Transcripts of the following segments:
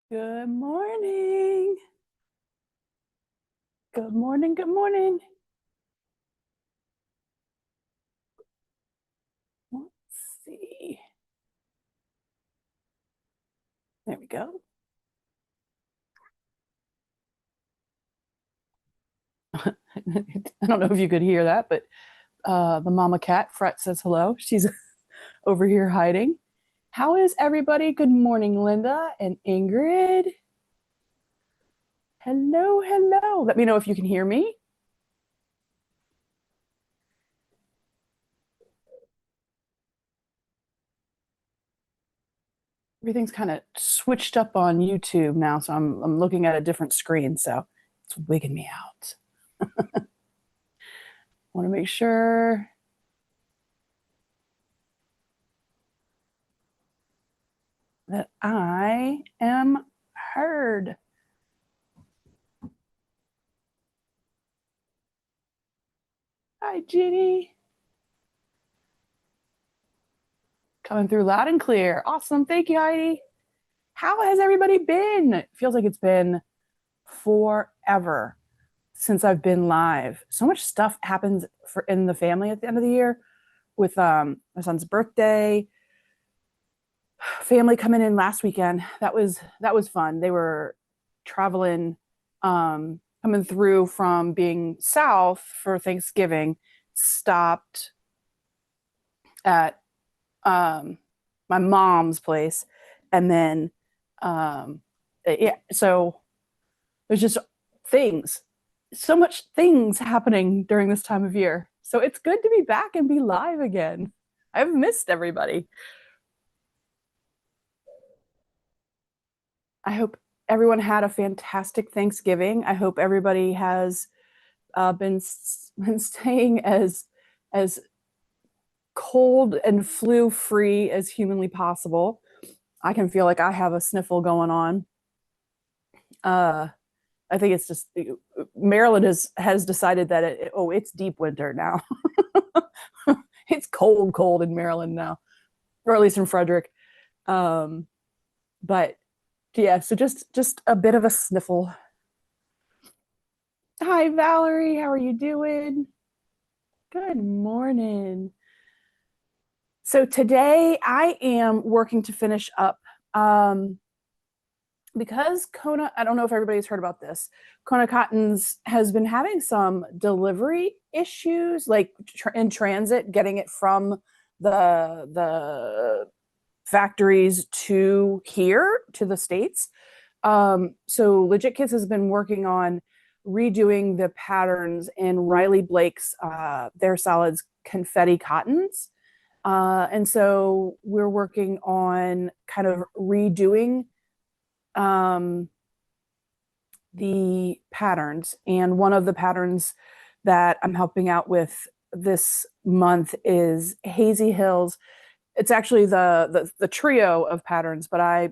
Good morning. Good morning. Good morning. Let's see. There we go. I don't know if you could hear that, but the mama cat, Fret, says hello. She's over here hiding. How is everybody? Good morning, Linda and Ingrid. Hello, hello. Let me know if you can hear me. Everything's kind of switched up on YouTube now, so I'm looking at a different screen, so it's wigging me out. Want to make sure that I am heard. Hi, Ginny. Coming through loud and clear. Awesome. Thank you, Heidi. How has everybody been? It feels like it's been forever since I've been live. So much stuff happens in the family at the end of the year with my son's birthday, family coming in last weekend. That was fun. They were traveling, coming through from being south for Thanksgiving, stopped at my mom's place, and then yeah, so there's just things, so much things happening during this time of year. So it's good to be back and be live again. I've missed everybody. I hope everyone had a fantastic Thanksgiving. I hope everybody has been staying as cold and flu free as humanly possible. I can feel like I have a sniffle going on. Uh, I think it's just Maryland has decided that it's deep winter now. It's cold in Maryland now, or at least in Frederick. Um, but yeah, so just a bit of a sniffle. Hi, Valerie. How are you doing? Good morning. So today I am working to finish up because Kona, I don't know if everybody's heard about this. Kona Cottons has been having some delivery issues, like in transit, getting it from the factories to here to the States. So Legit Kids has been working on redoing the patterns in Riley Blake's Their Salads confetti cottons. And so we're working on kind of redoing um, the patterns. And one of the patterns that I'm helping out with this month is Hazy Hills. It's actually the trio of patterns, but I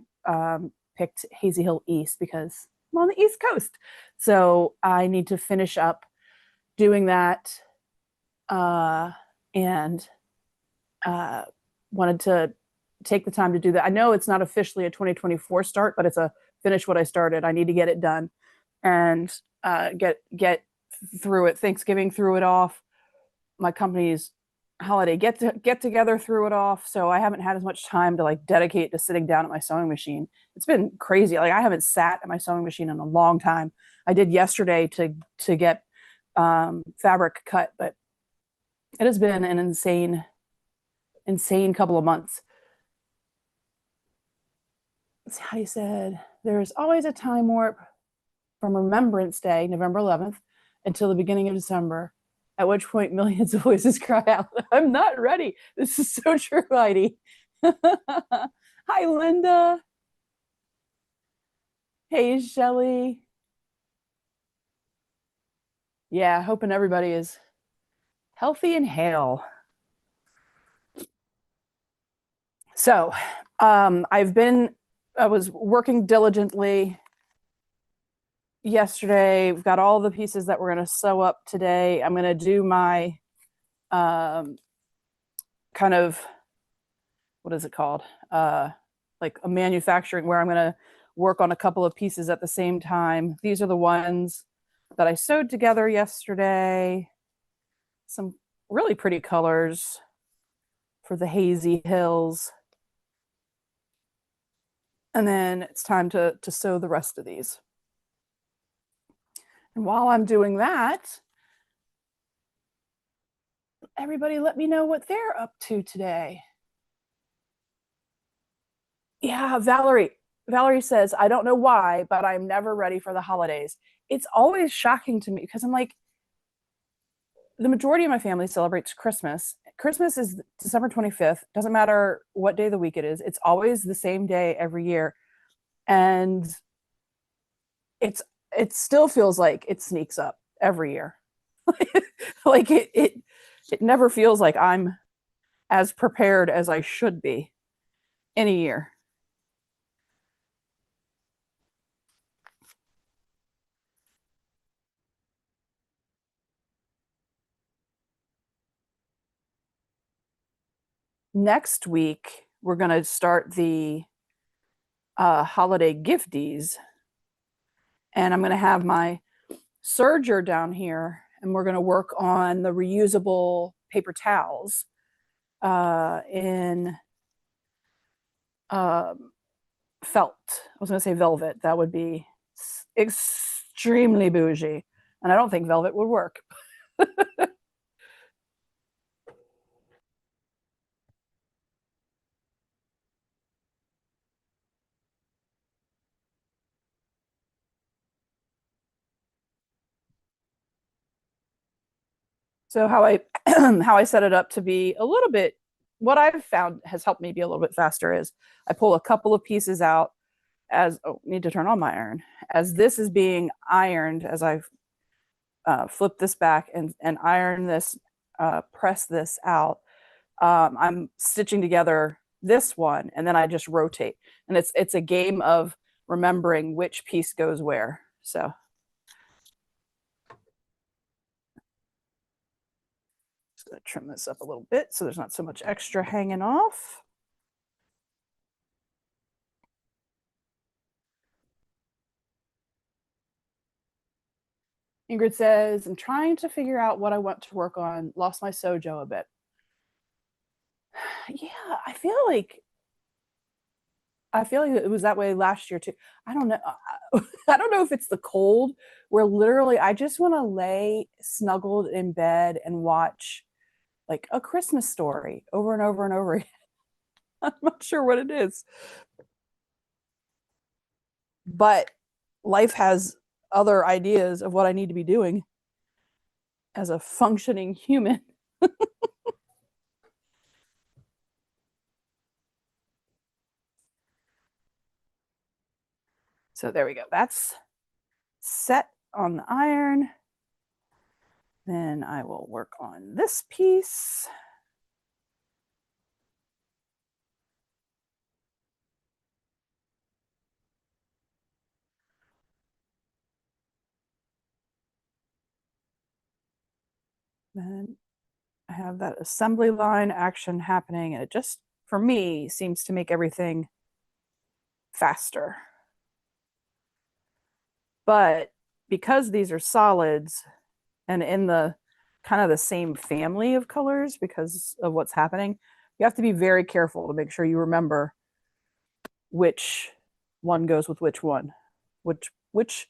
picked Hazy Hill East because I'm on the East Coast. So I need to finish up doing that, and uh, wanted to take the time to do that. I know it's not officially a 2024 start, but it's a finish what I started. I need to get it done and get through it. Thanksgiving threw it off. My company's holiday get together threw it off. So I haven't had as much time to like dedicate to sitting down at my sewing machine. It's been crazy. Like I haven't sat at my sewing machine in a long time. I did yesterday to get fabric cut, but it has been an insane couple of months. Hattie said, there's always a time warp from Remembrance Day, November 11th, until the beginning of December, at which point millions of voices cry out, I'm not ready. This is so true, Heidi. Hi, Linda. Hey, Shelly. Yeah, hoping everybody is healthy and hale. So, I was working diligently yesterday. We've got all the pieces that we're going to sew up today. I'm going to do my kind of, what is it called? Like a manufacturing, where I'm going to work on a couple of pieces at the same time. These are the ones that I sewed together yesterday. Some really pretty colors for the Hazy Hills. And then it's time to sew the rest of these. And while I'm doing that, everybody let me know what they're up to today. Yeah, Valerie says, I don't know why, but I'm never ready for the holidays. It's always shocking to me because I'm like, the majority of my family celebrates Christmas. Christmas is December 25th. Doesn't matter what day of the week it is. It's always the same day every year. And it still feels like it sneaks up every year. Like it never feels like I'm as prepared as I should be in a year. Next week, we're going to start the holiday gifties. And I'm going to have my serger down here, and we're going to work on the reusable paper towels in felt. I was going to say velvet. That would be extremely bougie. And I don't think velvet would work. So how I how I set it up to be a little bit, what I've found has helped me be a little bit faster is I pull a couple of pieces out as, oh, need to turn on my iron, as this is being ironed, as I flip this back and iron this, press this out. I'm stitching together this one, and then I just rotate, and it's a game of remembering which piece goes where. So just gonna trim this up a little bit so there's not so much extra hanging off. Ingrid says, I'm trying to figure out what I want to work on. Lost my sojo a bit. Yeah, I feel like it was that way last year too. I don't know. I don't know if it's the cold where literally I just want to lay snuggled in bed and watch like a Christmas story over and over and over again. I'm not sure what it is. But life has other ideas of what I need to be doing as a functioning human. So there we go. That's set on the iron. Then I will work on this piece. Then I have that assembly line action happening, and it just, for me, seems to make everything faster. But because these are solids and in the kind of the same family of colors because of what's happening, you have to be very careful to make sure you remember which one goes with which one, which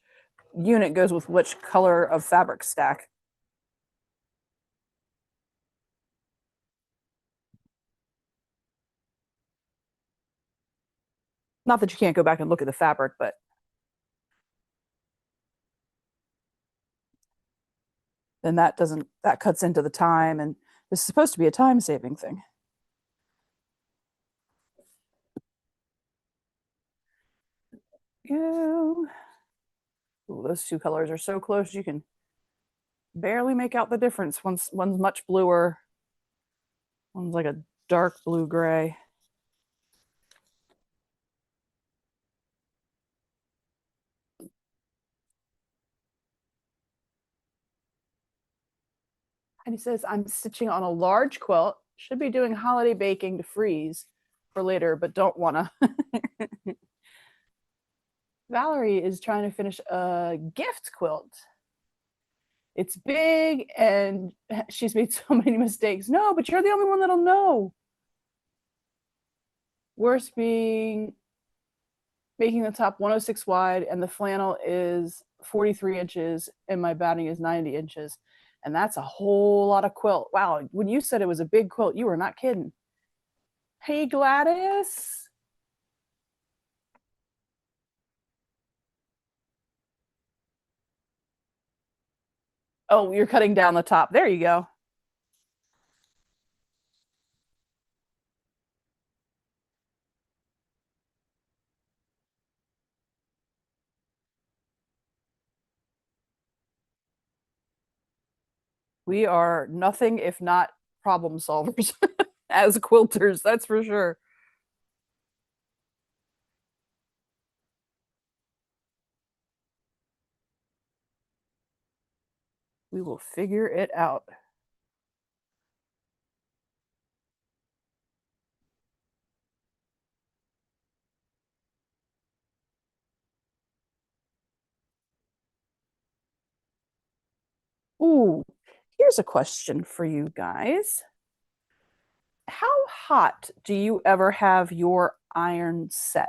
unit goes with which color of fabric stack. Not that you can't go back and look at the fabric, but then that cuts into the time, and this is supposed to be a time saving thing. Go. Ooh, those two colors are so close you can barely make out the difference. One's much bluer, one's like a dark blue gray. And he says, I'm stitching on a large quilt. Should be doing holiday baking to freeze for later, but don't wanna. Valerie is trying to finish a gift quilt. It's big and she's made so many mistakes. No, but you're the only one that'll know. Worst being making the top 106 wide and the flannel is 43 inches and my batting is 90 inches. And that's a whole lot of quilt. Wow. When you said it was a big quilt, you were not kidding. Hey, Gladys. Oh, you're cutting down the top. There you go. We are nothing if not problem solvers as quilters, that's for sure. We will figure it out. Ooh, here's a question for you guys. How hot do you ever have your iron set?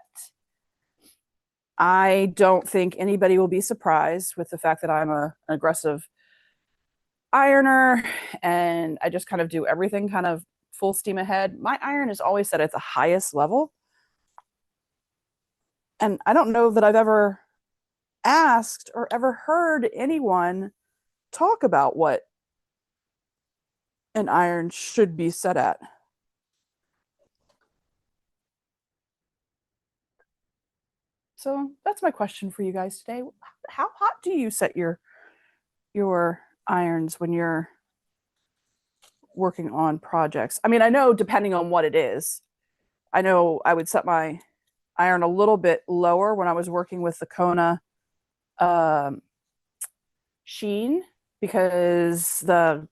I don't think anybody will be surprised with the fact that I'm an aggressive ironer and I just kind of do everything kind of full steam ahead. My iron is always set at the highest level. And I don't know that I've ever asked or ever heard anyone talk about what an iron should be set at. So that's my question for you guys today. How hot do you set your irons when you're working on projects? I mean, I know depending on what it is. I know I would set my iron a little bit lower when I was working with the Kona um, sheen because the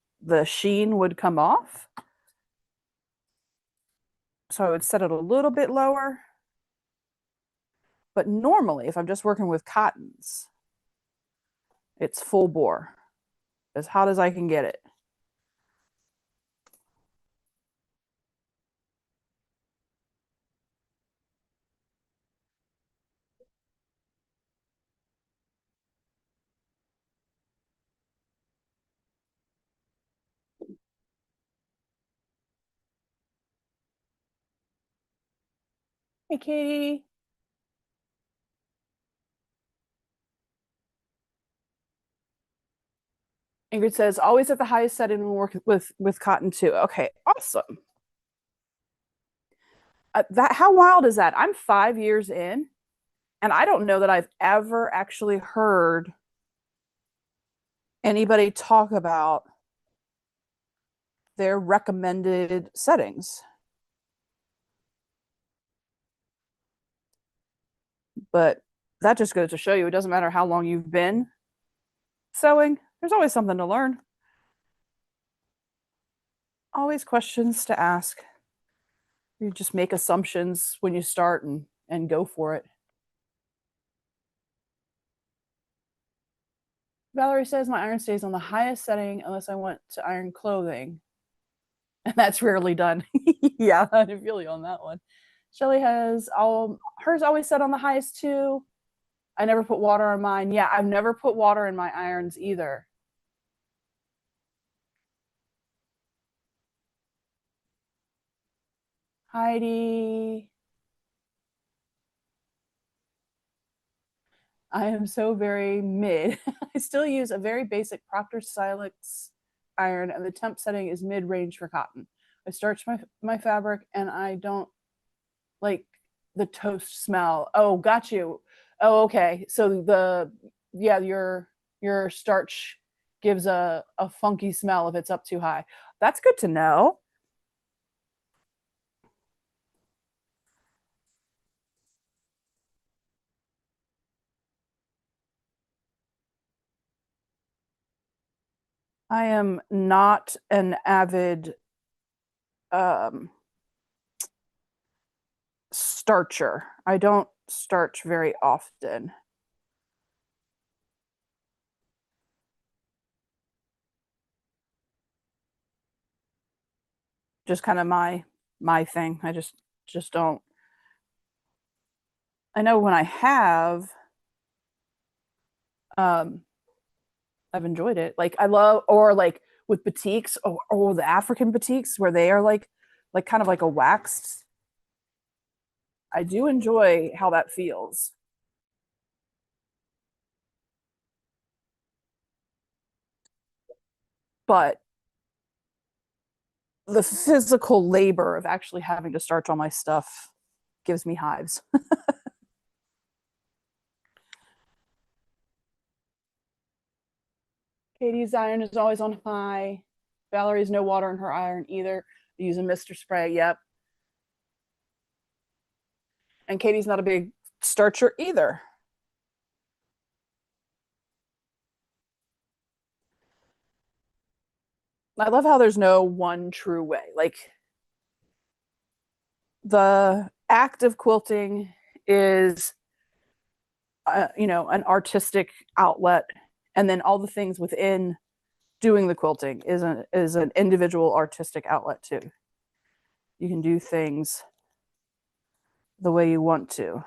sheen would come off. So I would set it a little bit lower. But normally, if I'm just working with cottons, it's full bore, as hot as I can get it. Hey, Katie. Ingrid says, always at the highest setting when working with cotton too. Okay, awesome. That how wild is that? I'm 5 years in, and I don't know that I've ever actually heard anybody talk about their recommended settings. But that just goes to show you it doesn't matter how long you've been sewing, there's always something to learn, always questions to ask. You just make assumptions when you start and go for it. Valerie says my iron stays on the highest setting unless I want to iron clothing. And that's rarely done. Yeah, I feel you on that one. Shelly has all hers always set on the highest too. I never put water on mine. Yeah, I've never put water in my irons either. Heidi. I am so very mid. I still use a very basic Proctor Silex iron, and the temp setting is mid range for cotton. I starch my fabric, and I don't like the toast smell. Oh, got you. Oh, okay. So yeah, your starch gives a funky smell if it's up too high. That's good to know. I am not an avid um, starcher. I don't starch very often. just kind of my thing. I just don't. I know when I have, um, I've enjoyed it. Like I love, or like with batiks, or the African batiks where they are like kind of like a waxed. I do enjoy how that feels, but the physical labor of actually having to starch all my stuff gives me hives. Katie's iron is always on high. Valerie's no water in her iron either. I use a mister spray. Yep. And Katie's not a big starcher either. I love how there's no one true way. Like the act of quilting is, an artistic outlet, and then all the things within doing the quilting is an individual artistic outlet too. You can do things the way you want to.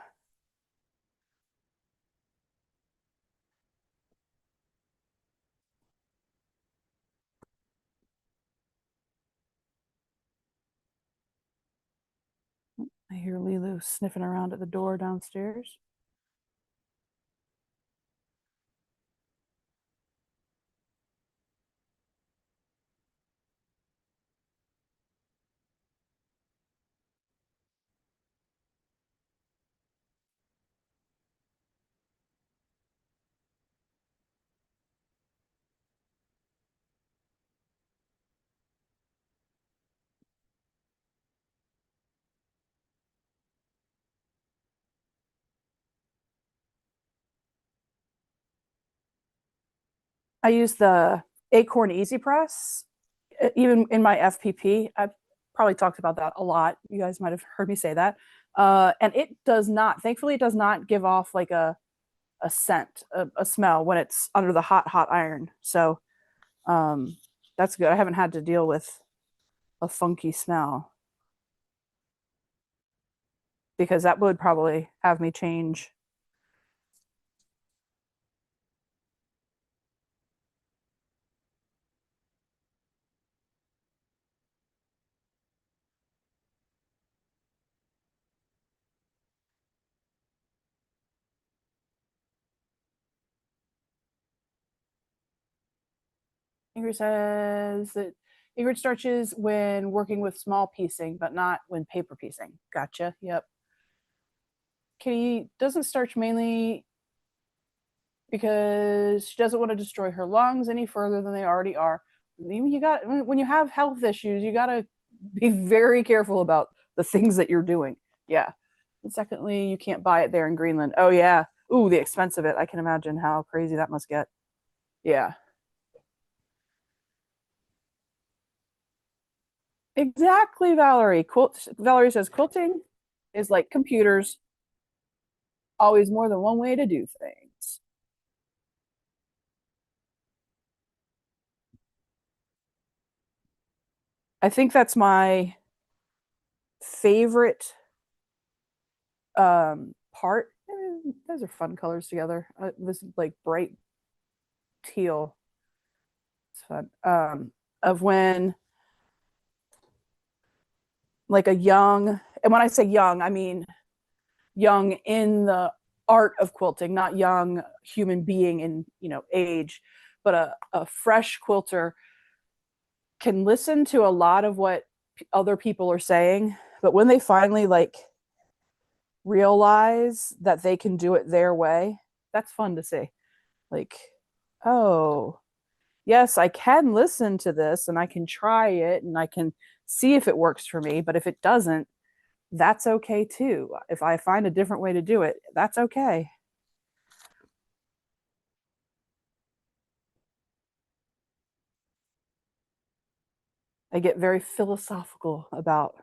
I hear Lilu sniffing around at the door downstairs. I use the Acorn Easy Press, even in my FPP. I've probably talked about that a lot. You guys might have heard me say that. And it does not, thankfully, it does not give off like a scent, a smell when it's under the hot iron. So um, that's good. I haven't had to deal with a funky smell because that would probably have me change. Ingrid says that Ingrid starches when working with small piecing, but not when paper piecing. Gotcha. Yep. Kitty doesn't starch mainly because she doesn't want to destroy her lungs any further than they already are. You got when you have health issues, you got to be very careful about the things that you're doing. Yeah. And secondly, you can't buy it there in Greenland. Oh yeah. Ooh, the expense of it. I can imagine how crazy that must get. Yeah. Exactly, Valerie. Valerie says quilting is like computers, always more than one way to do things. I think that's my favorite part. Those are fun colors together. This like bright teal. It's fun. Of when like a young, and when I say young, I mean young in the art of quilting, not young human being in age, but a fresh quilter can listen to a lot of what other people are saying, but when they finally like realize that they can do it their way, that's fun to see. Like, oh, yes, I can listen to this and I can try it and I can see if it works for me, but if it doesn't, that's okay too. If I find a different way to do it, that's okay. I get very philosophical about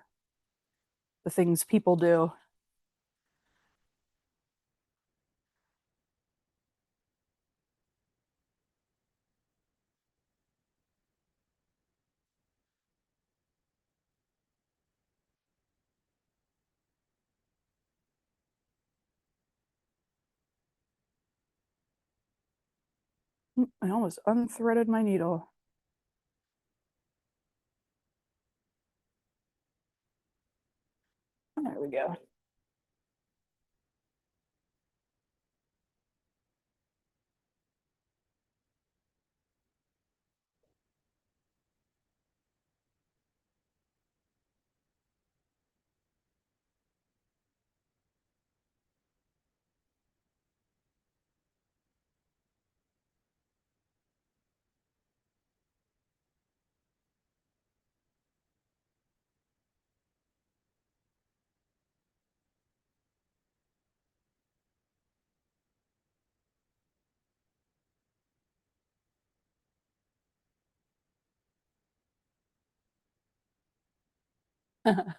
the things people do. I almost unthreaded my needle. There we go.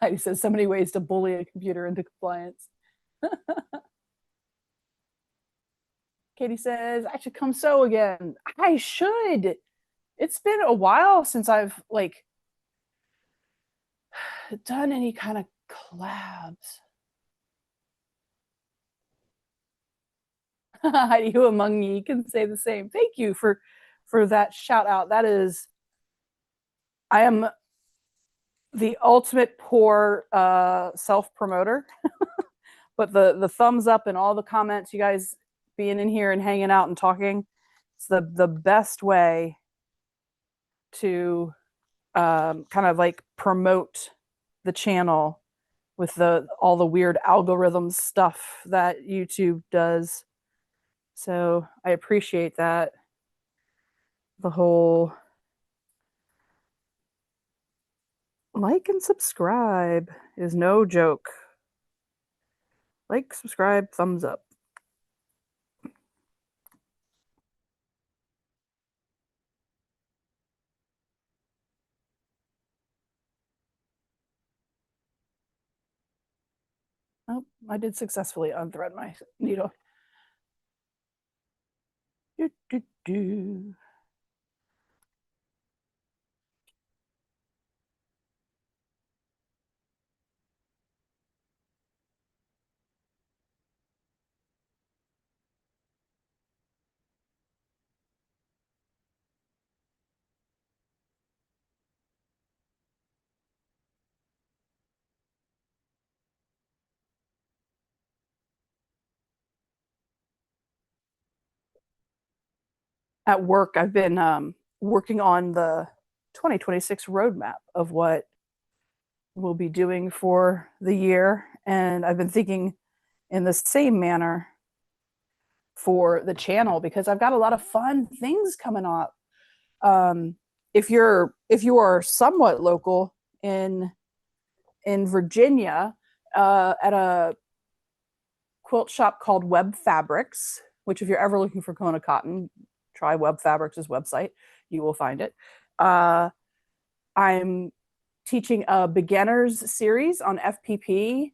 Heidi says so many ways to bully a computer into compliance. Katie says I should come sew again. I should. It's been a while since I've like done any kind of collabs. Heidi, who among ye can say the same? Thank you for that shout out. That is, I am the ultimate poor self promoter, but the thumbs up and all the comments, you guys being in here and hanging out and talking, it's the best way to kind of like promote the channel with the all the weird algorithm stuff that YouTube does. So I appreciate that. The whole like and subscribe is no joke. Like, subscribe, thumbs up. Oh, I did successfully unthread my needle. Do, do, do. At work, I've been working on the 2026 roadmap of what we'll be doing for the year. And I've been thinking in the same manner for the channel because I've got a lot of fun things coming up. Um, if you are somewhat local in Virginia, at a quilt shop called Web Fabrics, which if you're ever looking for Kona cotton, try Web Fabrics' website. You will find it. I'm teaching a beginners series on FPP.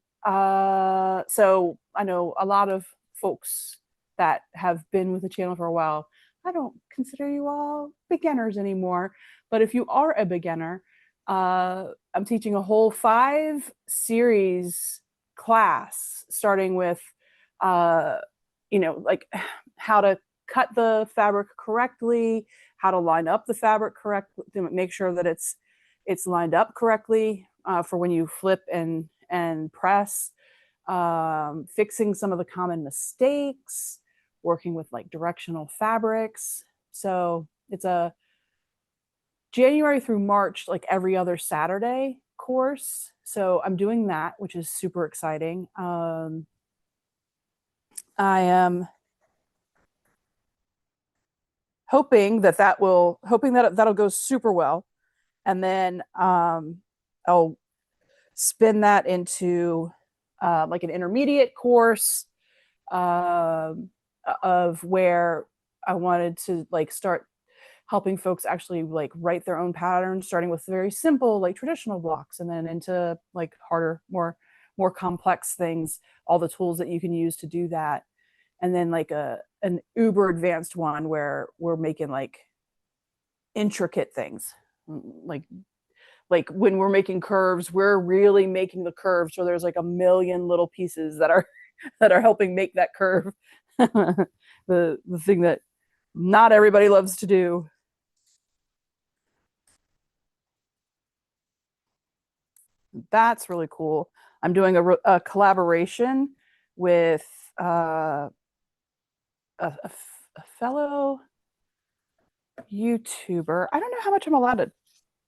So I know a lot of folks that have been with the channel for a while. I don't consider you all beginners anymore, but if you are a beginner, I'm teaching a whole 5 series class, starting with, uh, like how to cut the fabric correctly, how to line up the fabric correctly, to make sure that it's lined up correctly for when you flip and press, fixing some of the common mistakes, working with like directional fabrics. So it's a January through March, like every other Saturday course. So I'm doing that, which is super exciting. I am hoping that that'll go super well, and then I'll spin that into like an intermediate course, of where I wanted to like start helping folks actually like write their own patterns, starting with very simple like traditional blocks, and then into like harder, more complex things, all the tools that you can use to do that, and then like an uber advanced one where we're making like intricate things, like when we're making curves, we're really making the curve so there's like a million little pieces that are that are helping make that curve. The thing that not everybody loves to do. That's really cool. I'm doing a collaboration with uh, a fellow YouTuber. I don't know how much I'm allowed to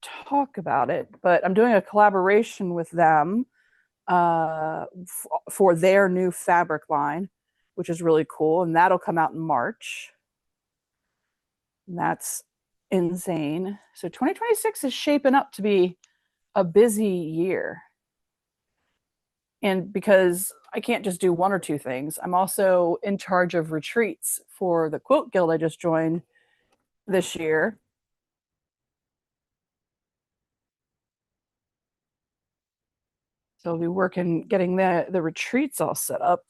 talk about it, but I'm doing a collaboration with them for their new fabric line, which is really cool. And that'll come out in March. And that's insane. So 2026 is shaping up to be a busy year. And because I can't just do one or two things, I'm also in charge of retreats for the Quote Guild I just joined this year. So I'll be working getting the retreats all set up,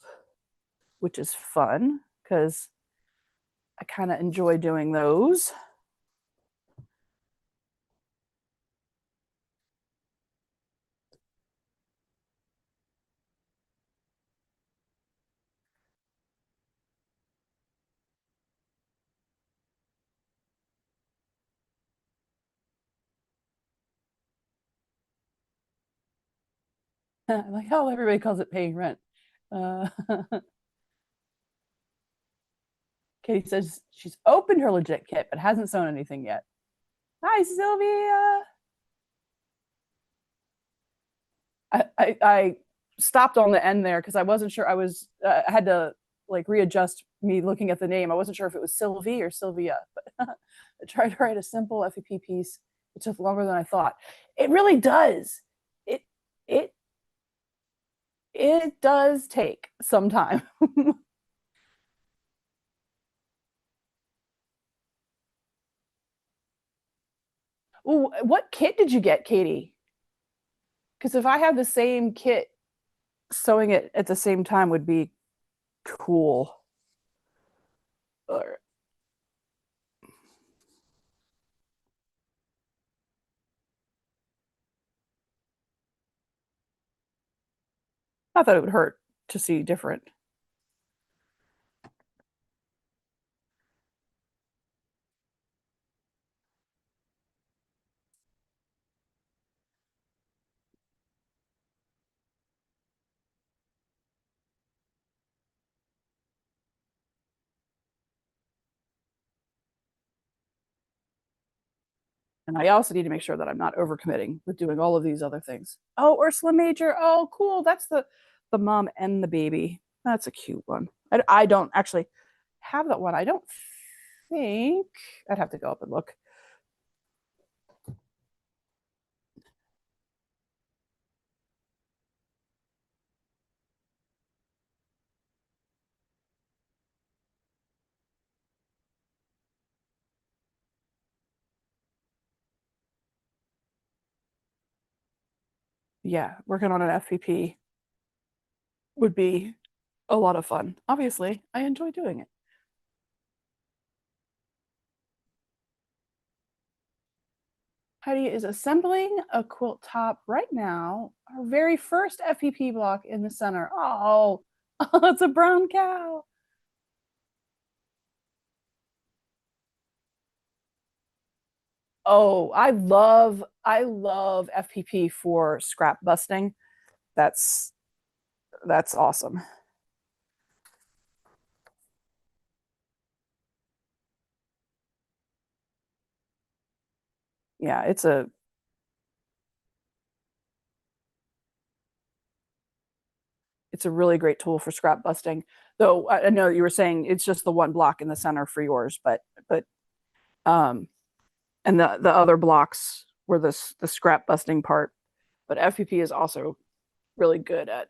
which is fun because I kind of enjoy doing those. Like, oh, everybody calls it paying rent. Uh, Katie says she's opened her legit kit but hasn't sewn anything yet. Hi, Sylvia. I stopped on the end there because I wasn't sure. I had to like readjust me looking at the name. I wasn't sure if it was Sylvie or Sylvia, but I tried to write a simple FEP piece. It took longer than I thought. It really does. It it it does take some time. Ooh, what kit did you get, Katie? Because if I had the same kit, sewing it at the same time would be cool. Or, not that it would hurt to see different. And I also need to make sure that I'm not overcommitting with doing all of these other things. Oh, Ursula Major. Oh, cool. That's the mom and the baby. That's a cute one. I don't actually have that one. I don't think I'd have to go up and look. Yeah, working on an FPP would be a lot of fun. Obviously, I enjoy doing it. Heidi is assembling a quilt top right now. Our very first FPP block in the center. Oh, it's a brown cow. Oh, I love FPP for scrap busting. That's that's awesome. Yeah, it's a really great tool for scrap busting. Though I know you were saying it's just the one block in the center for yours, but um and the other blocks were the scrap busting part. But FPP is also really good at.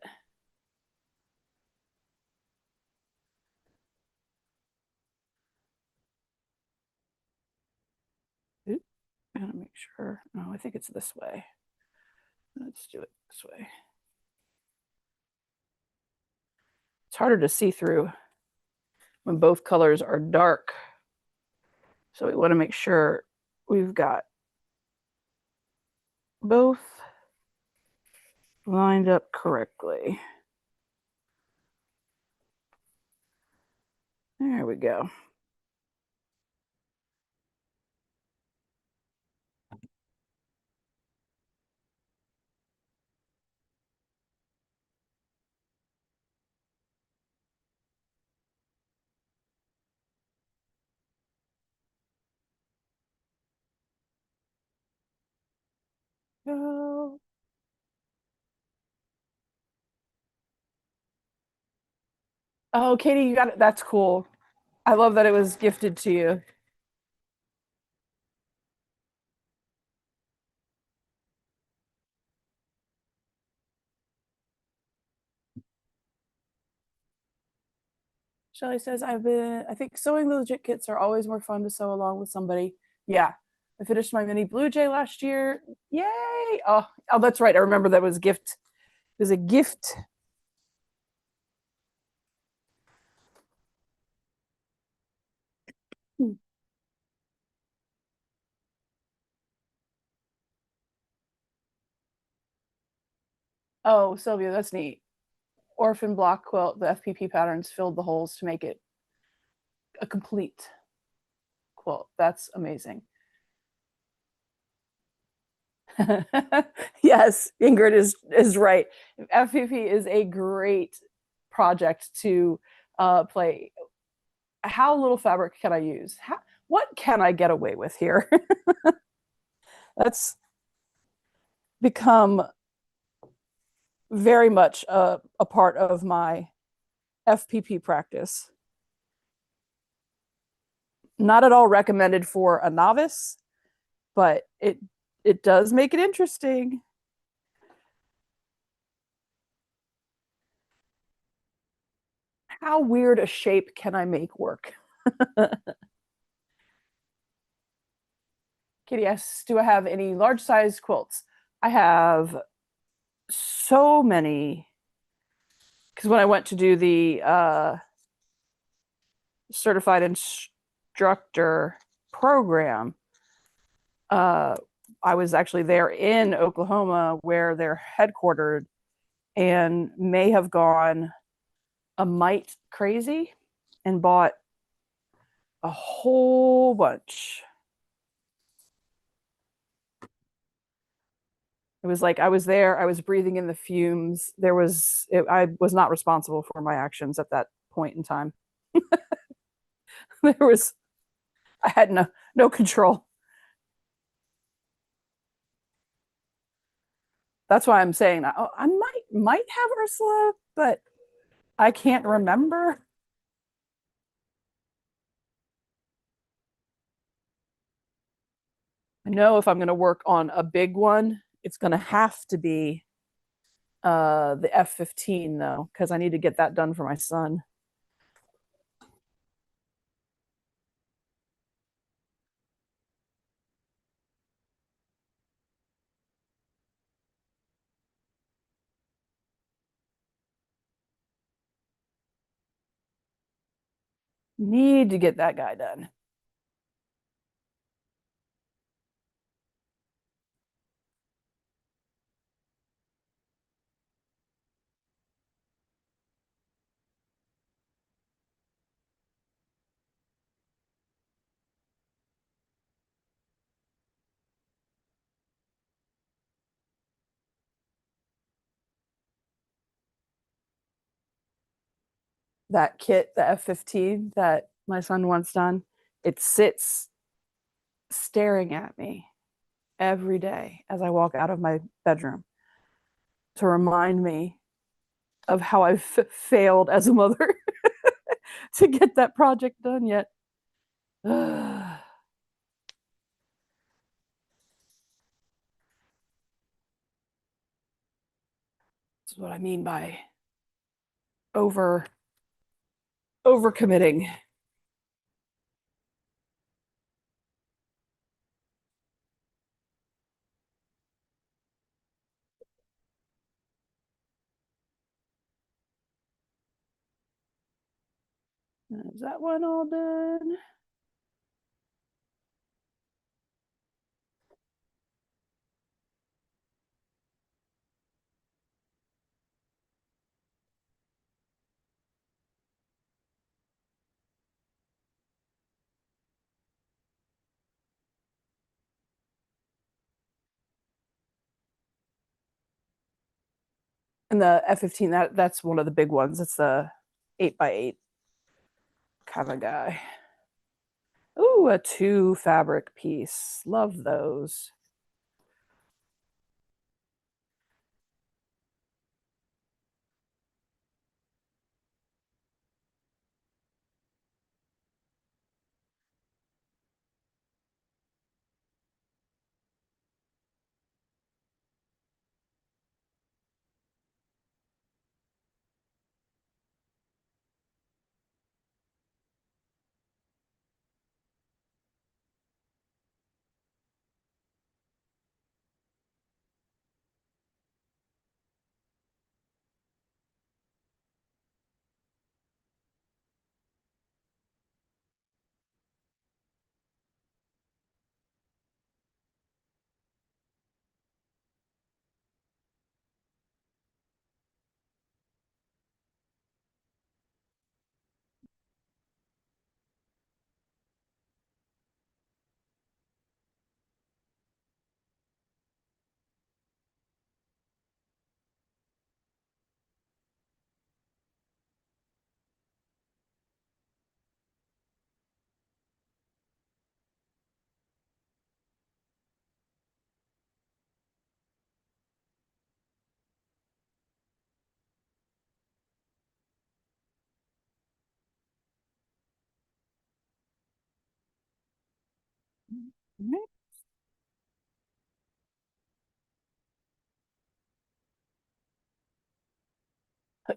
Oop, I gotta make sure. No, I think it's this way. Let's do it this way. It's harder to see through when both colors are dark. So we want to make sure we've got both lined up correctly. There we go. go. Oh, Katie, you got it. That's cool. I love that it was gifted to you. Shelly says, I think sewing the legit kits are always more fun to sew along with somebody. Yeah. I finished my mini Blue Jay last year. Yay. Oh, that's right. I remember that was a gift. It was a gift. Oh, Sylvia, that's neat. Orphan block quilt, the FPP patterns filled the holes to make it a complete quilt. That's amazing. Yes, Ingrid is right. FPP is a great project to play. How little fabric can I use? What can I get away with here? That's become very much a part of my FPP practice. Not at all recommended for a novice, but it does make it interesting. How weird a shape can I make work? Kitty asks, do I have any large size quilts? I have so many because when I went to do the certified instructor program, uh, I was actually there in Oklahoma where they're headquartered and may have gone a mite crazy and bought a whole bunch. It was like I was there, I was breathing in the fumes. I was not responsible for my actions at that point in time. there was, I had no control. That's why I'm saying that. Oh, I might have Ursula, but I can't remember. I know if I'm going to work on a big one, it's going to have to be the F-15 though, because I need to get that done for my son. Need to get that guy done. That kit, the F-15 that my son wants done, it sits staring at me every day as I walk out of my bedroom to remind me of how I've failed as a mother to get that project done yet. That's what I mean by over overcommitting. Is that one all done? And the F-15, that's one of the big ones. It's the 8x8 kind of guy. Ooh, a two fabric piece. Love those.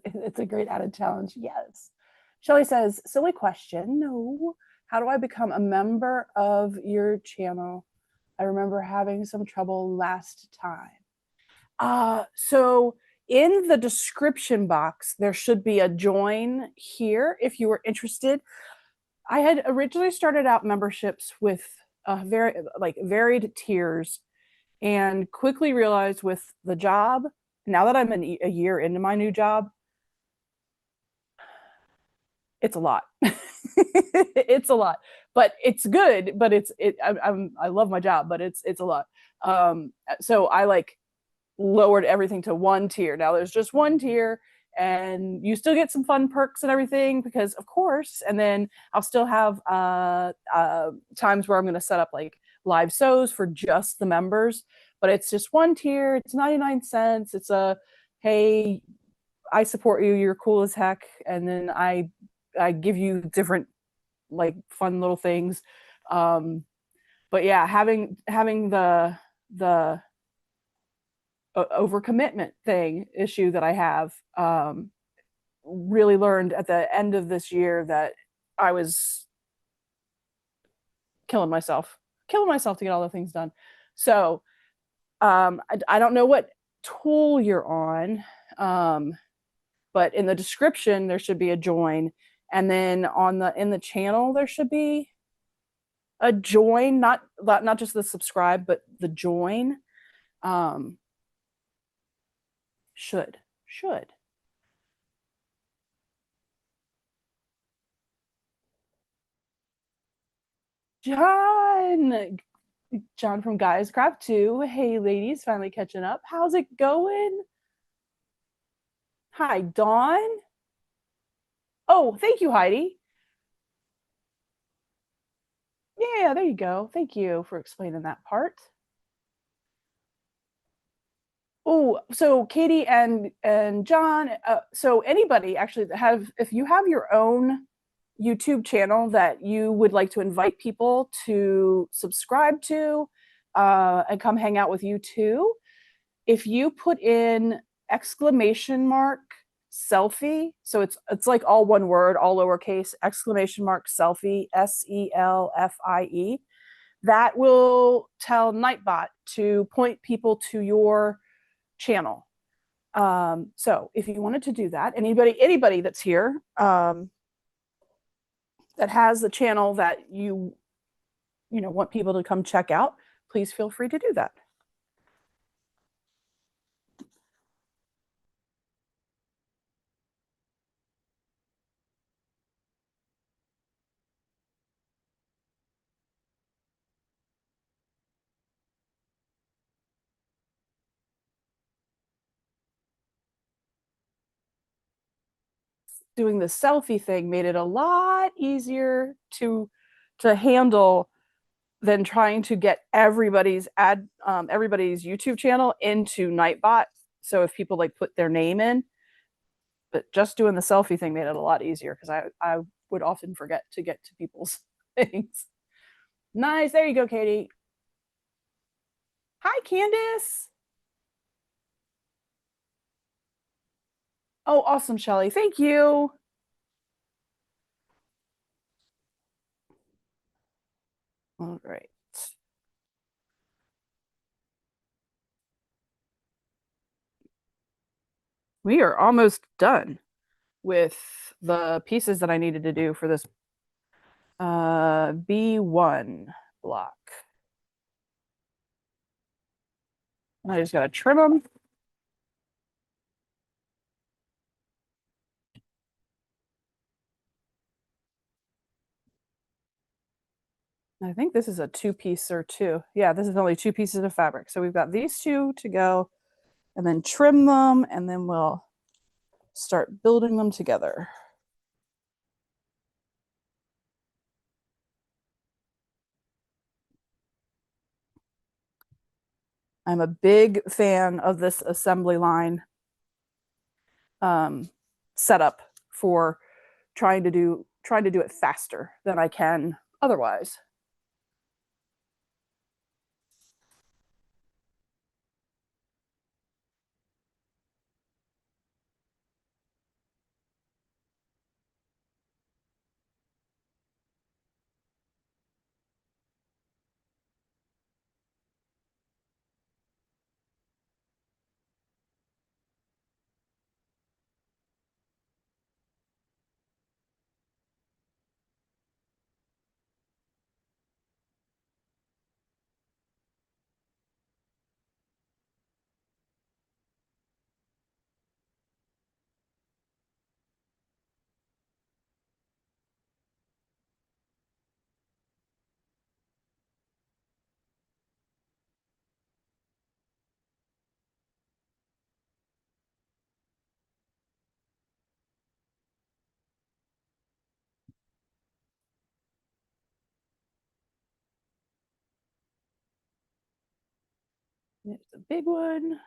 It's a great added challenge. Yes. Shelly says, silly question. No. How do I become a member of your channel? I remember having some trouble last time. So in the description box, there should be a join here if you were interested. I had originally started out memberships with very like varied tiers and quickly realized with the job, now that I'm a year into my new job, it's a lot. It's a lot, but it's good. But I love my job, but it's a lot. So I like lowered everything to one tier. Now there's just one tier, and you still get some fun perks and everything because of course. And then I'll still have times where I'm going to set up like live shows for just the members, but it's just one tier. It's 99 cents. It's a hey, I support you. You're cool as heck, and then I give you different like fun little things. Um, but yeah, having the overcommitment thing issue that I have, really learned at the end of this year that I was killing myself to get all the things done. So I don't know what tool you're on, but in the description there should be a join, and then on the in the channel there should be a join, not just the subscribe, but the join. Um, should John John from Guys Craft 2. Hey ladies, finally catching up. How's it going? Hi, Dawn. Oh, thank you, Heidi. Yeah, there you go. Thank you for explaining that part. Oh, so Katie and John, so anybody actually that have, if you have your own YouTube channel that you would like to invite people to subscribe to, and come hang out with you too, if you put in exclamation mark selfie, so it's like all one word, all lowercase, exclamation mark selfie, SELFIE, that will tell Nightbot to point people to your channel. So if you wanted to do that, anybody that's here, that has the channel that you know want people to come check out, please feel free to do that. Doing the selfie thing made it a lot easier to handle than trying to get everybody's YouTube channel into Nightbot. So if people like put their name in, but just doing the selfie thing made it a lot easier because I would often forget to get to people's things. Nice, there you go, Katie. Hi, Candace. Oh, awesome, Shelly. Thank you. All right. We are almost done with the pieces that I needed to do for this B1 block. I just got to trim them. I think this is a two-piece or two. Yeah, this is only two pieces of fabric. So we've got these two to go and then trim them, and then we'll start building them together. I'm a big fan of this assembly line setup for trying to do it faster than I can otherwise. It's a big one.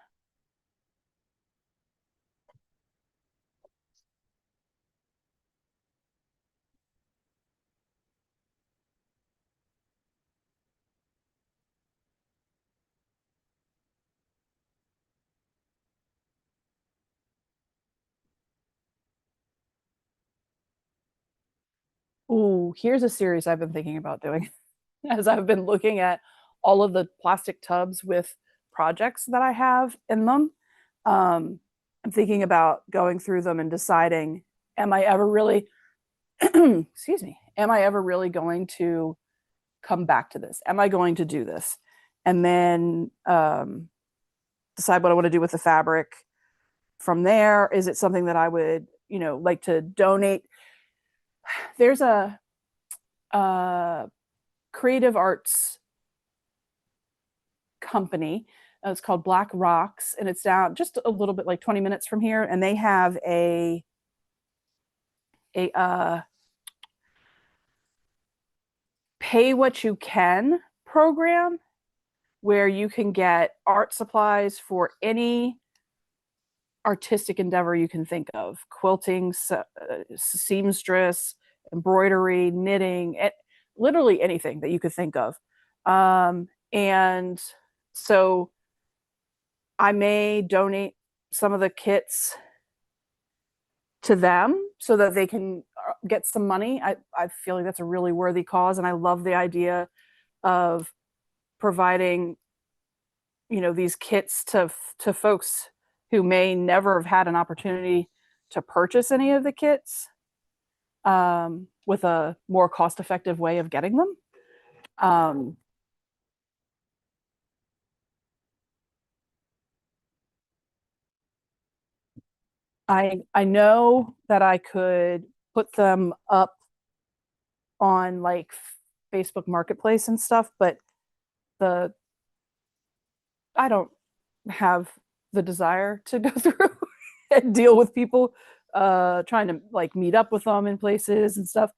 Oh, here's a series I've been thinking about doing as I've been looking at all of the plastic tubs with projects that I have in them. Um, I'm thinking about going through them and deciding, am I ever really, excuse me, am I ever really going to come back to this? Am I going to do this? And then decide what I want to do with the fabric. From there, is it something that I would, like to donate? There's a creative arts company. It's called Black Rocks, and it's down just a little bit, like 20 minutes from here. And they have a pay what you can program where you can get art supplies for any artistic endeavor you can think of: quilting, seamstress, embroidery, knitting, literally anything that you could think of. And so I may donate some of the kits to them so that they can get some money. I feel like that's a really worthy cause. And I love the idea of providing, these kits to folks who may never have had an opportunity to purchase any of the kits, with a more cost effective way of getting them. Um, I know that I could put them up on like Facebook Marketplace and stuff, but the I don't have the desire to go through and deal with people trying to like meet up with them in places and stuff.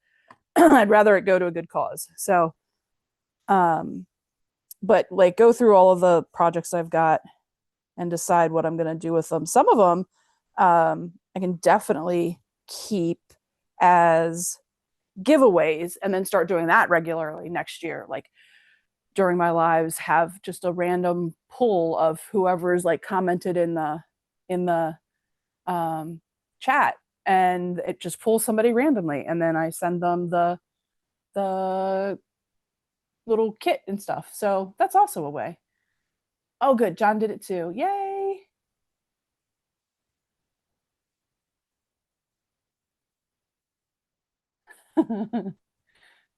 I'd rather it go to a good cause. So, um, but like go through all of the projects I've got and decide what I'm going to do with them. Some of them I can definitely keep as giveaways and then start doing that regularly next year. Like during my lives, have just a random pull of whoever's like commented in the chat, and it just pulls somebody randomly, and then I send them the little kit and stuff. So that's also a way. Oh, good. John did it too. Yay.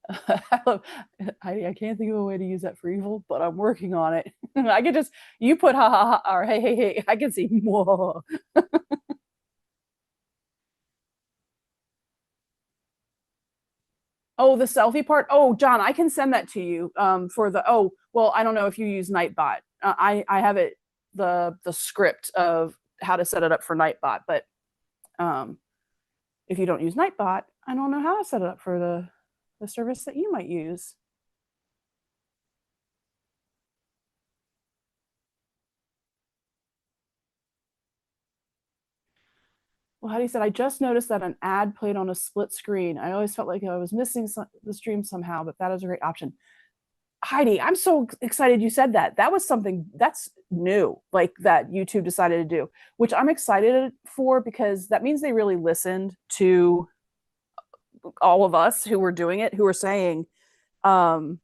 I, love, I can't think of a way to use that for evil, but I'm working on it. I could just, you put ha ha ha or hey, hey, hey. I can see more. Oh, the selfie part. Oh, John, I can send that to you. For the, oh, well, I don't know if you use Nightbot. I have it, the script of how to set it up for Nightbot, but um, if you don't use Nightbot, I don't know how to set it up for the service that you might use. Well, Heidi said, I just noticed that an ad played on a split screen. I always felt like I was missing the stream somehow, but that is a great option. Heidi, I'm so excited you said that. That was something that's new, like that YouTube decided to do, which I'm excited for because that means they really listened to all of us who were doing it, who were saying, um,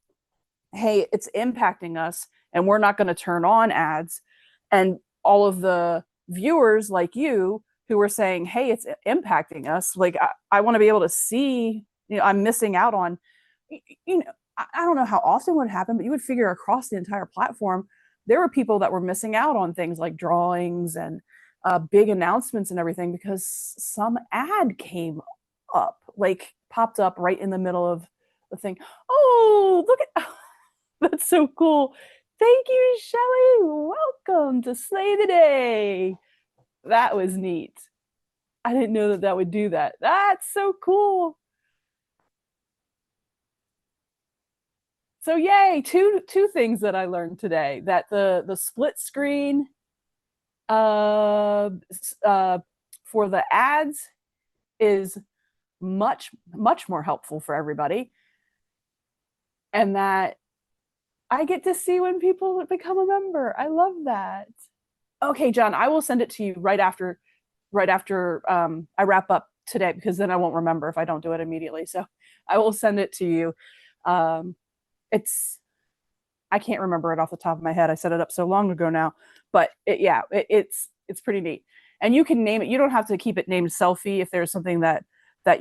hey, it's impacting us and we're not going to turn on ads. And all of the viewers like you who were saying, hey, it's impacting us. Like, I want to be able to see, I'm missing out on, you know, I don't know how often would happen, but you would figure across the entire platform, there were people that were missing out on things like drawings and big announcements and everything because some ad came up, like popped up right in the middle of the thing. Oh, look at that's so cool. Thank you, Shelly. Welcome to Slay the Day. That was neat. I didn't know that that would do that. That's so cool. So yay, two things that I learned today that the split screen uh uh for the ads is much more helpful for everybody, and that I get to see when people become a member. I love that. Okay, John, I will send it to you right after I wrap up today, because then I won't remember if I don't do it immediately. So I will send it to you. Um, it's I can't remember it off the top of my head. I set it up so long ago now, but it's pretty neat. And you can name it. You don't have to keep it named selfie if there's something that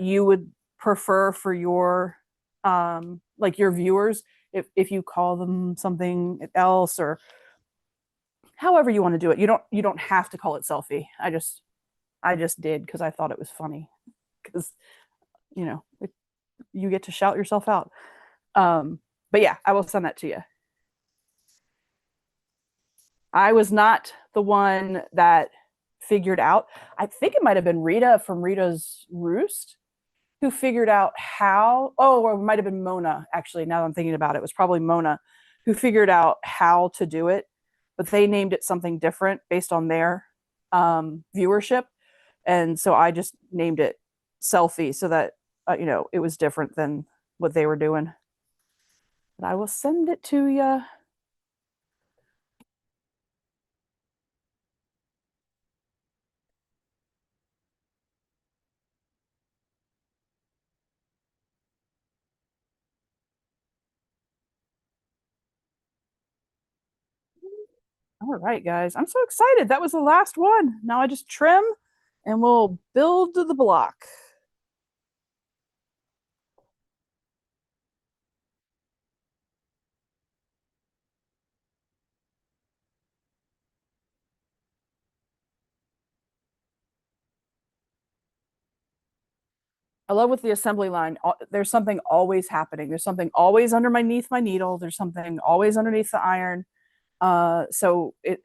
you would prefer for your like your viewers. If you call them something else, or however you want to do it, you don't have to call it selfie. I just did because I thought it was funny, because you know it, you get to shout yourself out. Um, but yeah, I will send that to you. I was not the one that figured out. I think it might have been Rita from Rita's Roost who figured out how. Oh, or it might have been Mona, actually. Now that I'm thinking about it, it was probably Mona who figured out how to do it, but they named it something different based on their viewership. And so I just named it Selfie so that, it was different than what they were doing. But I will send it to you. All right, guys. I'm so excited. That was the last one. Now I just trim and we'll build the block. I love with the assembly line, there's something always happening. There's something always underneath my needle. There's something always underneath the iron. So it's,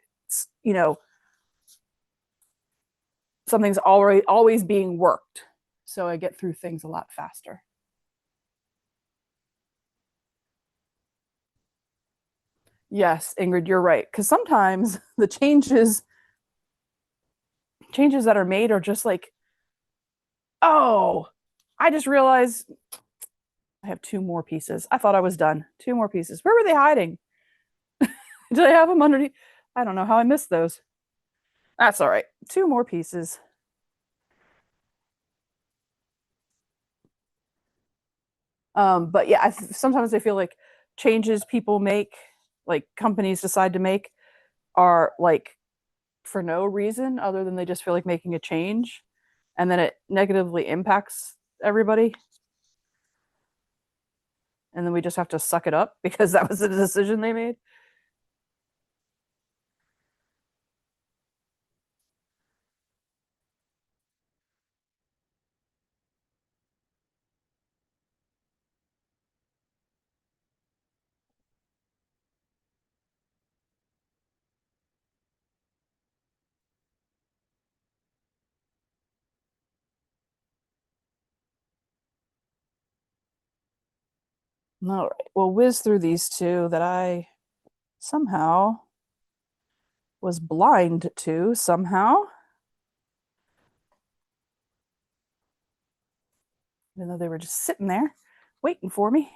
something's always being worked. So I get through things a lot faster. Yes, Ingrid, you're right. Because sometimes the changes that are made are just like, oh, I just realized I have two more pieces. I thought I was done. Two more pieces. Where were they hiding? Did I have them underneath? I don't know how I missed those. That's all right. Two more pieces. But yeah, sometimes I feel like changes people make, like companies decide to make, are like for no reason other than they just feel like making a change, and then it negatively impacts everybody, and then we just have to suck it up because that was the decision they made. All right, we'll whiz through these two that I somehow was blind to somehow, even though they were just sitting there waiting for me.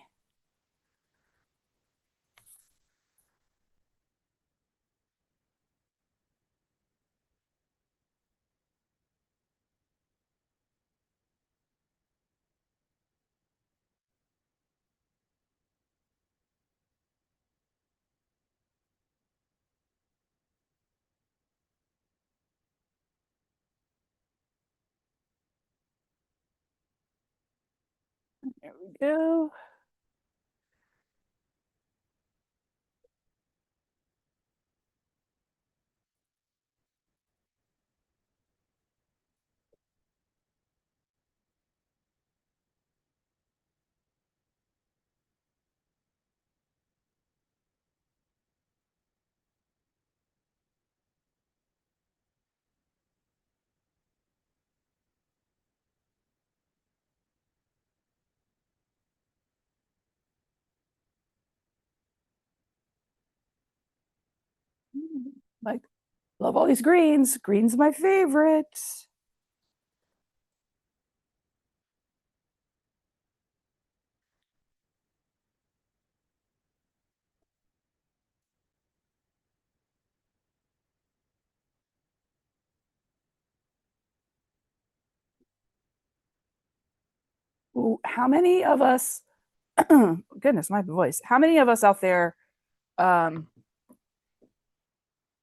There we go. Like, love all these greens. Green's my favorite. Ooh, how many of us, goodness, my voice, how many of us out there um,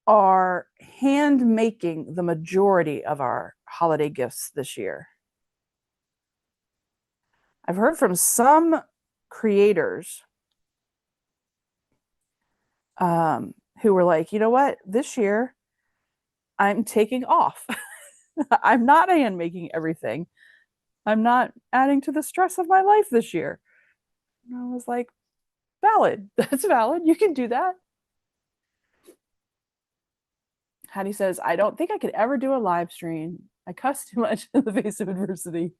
are hand making the majority of our holiday gifts this year? I've heard from some creators who were like, you know what, this year I'm taking off. I'm not hand making everything. I'm not adding to the stress of my life this year. And I was like, valid. That's valid. You can do that. Hattie says, I don't think I could ever do a live stream. I cuss too much in the face of adversity.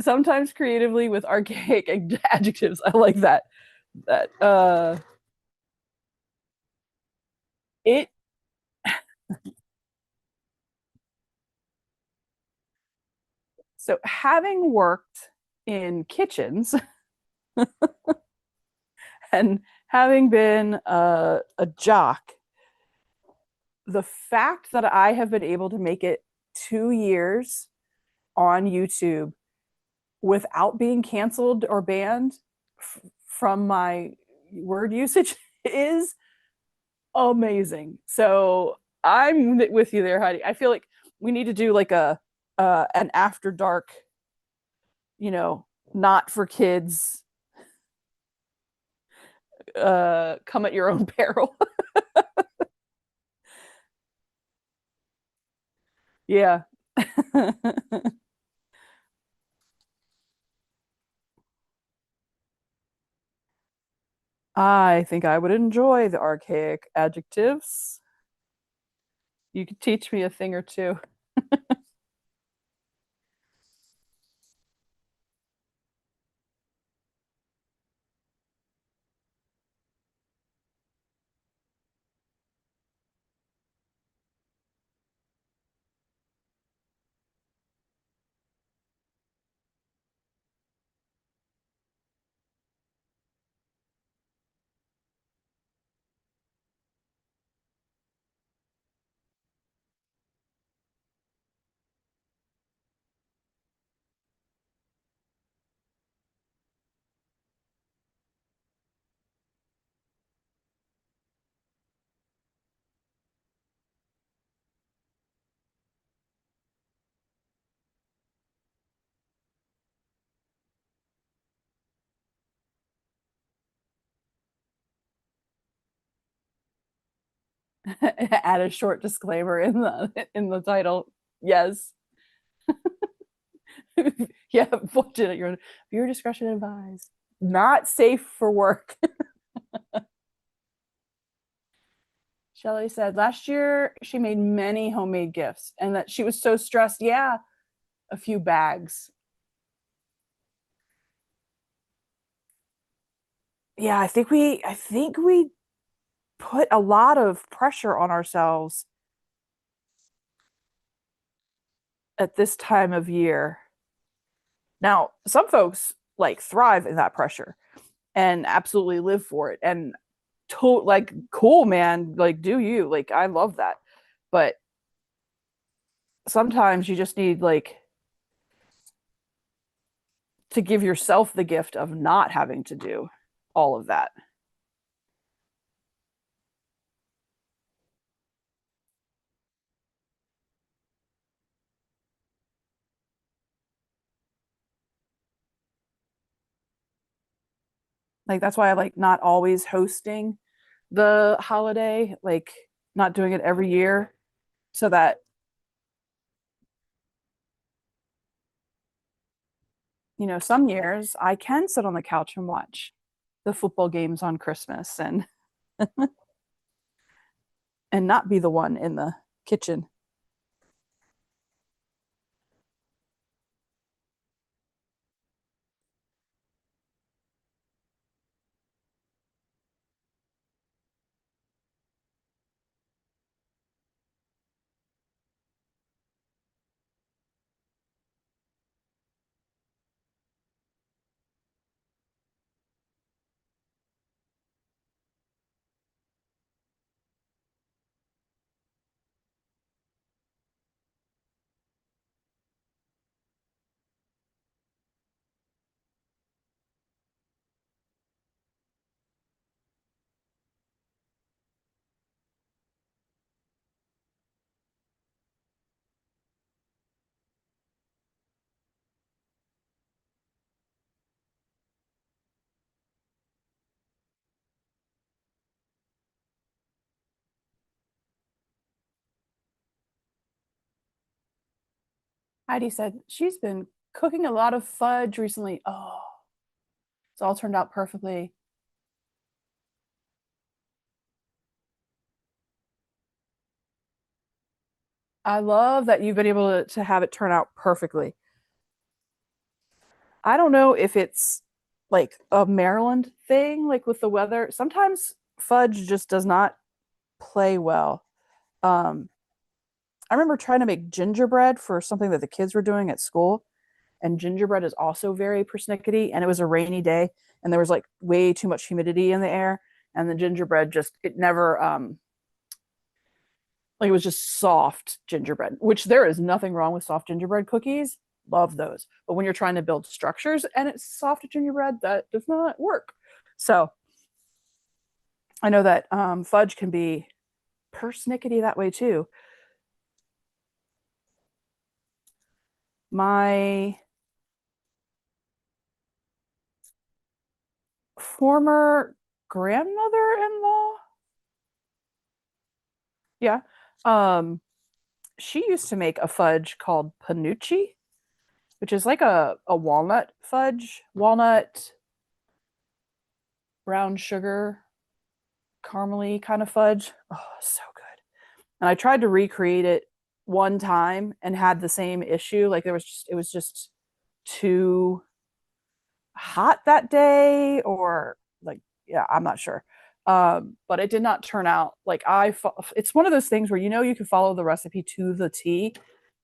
Sometimes creatively with archaic adjectives. I like that. That it so having worked in kitchens and having been a jock, the fact that I have been able to make it 2 years on YouTube without being canceled or banned from my word usage is amazing. So I'm with you there, Heidi. I feel like we need to do like a an after dark, you know, not for kids, come at your own peril. Yeah. I think I would enjoy the archaic adjectives. You could teach me a thing or two. Add a short disclaimer in the title. Yes. Yeah, watch it at your viewer discretion advised. Not safe for work. Shelly said last year she made many homemade gifts and that she was so stressed. Yeah, a few bags. Yeah, I think we put a lot of pressure on ourselves at this time of year. Now, some folks like thrive in that pressure and absolutely live for it and like cool man, like do you. Like I love that. But sometimes you just need like to give yourself the gift of not having to do all of that. Like that's why I like not always hosting the holiday, like not doing it every year so that some years I can sit on the couch and watch the football games on Christmas and not be the one in the kitchen. Heidi said she's been cooking a lot of fudge recently. Oh, it's all turned out perfectly. I love that you've been able to have it turn out perfectly. I don't know if it's like a Maryland thing, like with the weather. Sometimes fudge just does not play well. Um, I remember trying to make gingerbread for something that the kids were doing at school, and gingerbread is also very persnickety. And it was a rainy day, and there was like way too much humidity in the air, and the gingerbread just it never like it was just soft gingerbread, which there is nothing wrong with soft gingerbread cookies. Love those. But when you're trying to build structures and it's soft gingerbread, that does not work. So I know that fudge can be persnickety that way too. My former grandmother-in-law, yeah, um, she used to make a fudge called panucci, which is like a walnut fudge, walnut, brown sugar, caramely kind of fudge. Oh, so good. And I tried to recreate it one time and had the same issue. Like there was just it was just too hot that day, or like yeah, I'm not sure. But it did not turn out like it's one of those things where you can follow the recipe to the T.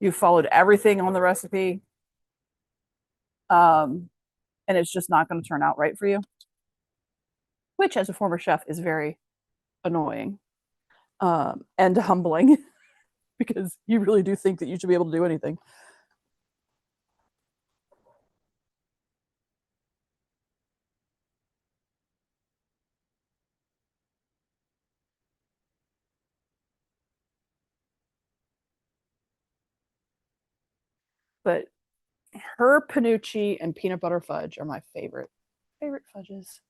You followed everything on the recipe, um, and it's just not going to turn out right for you. Which, as a former chef, is very annoying and humbling because you really do think that you should be able to do anything. But her panucci and peanut butter fudge are my favorite fudges.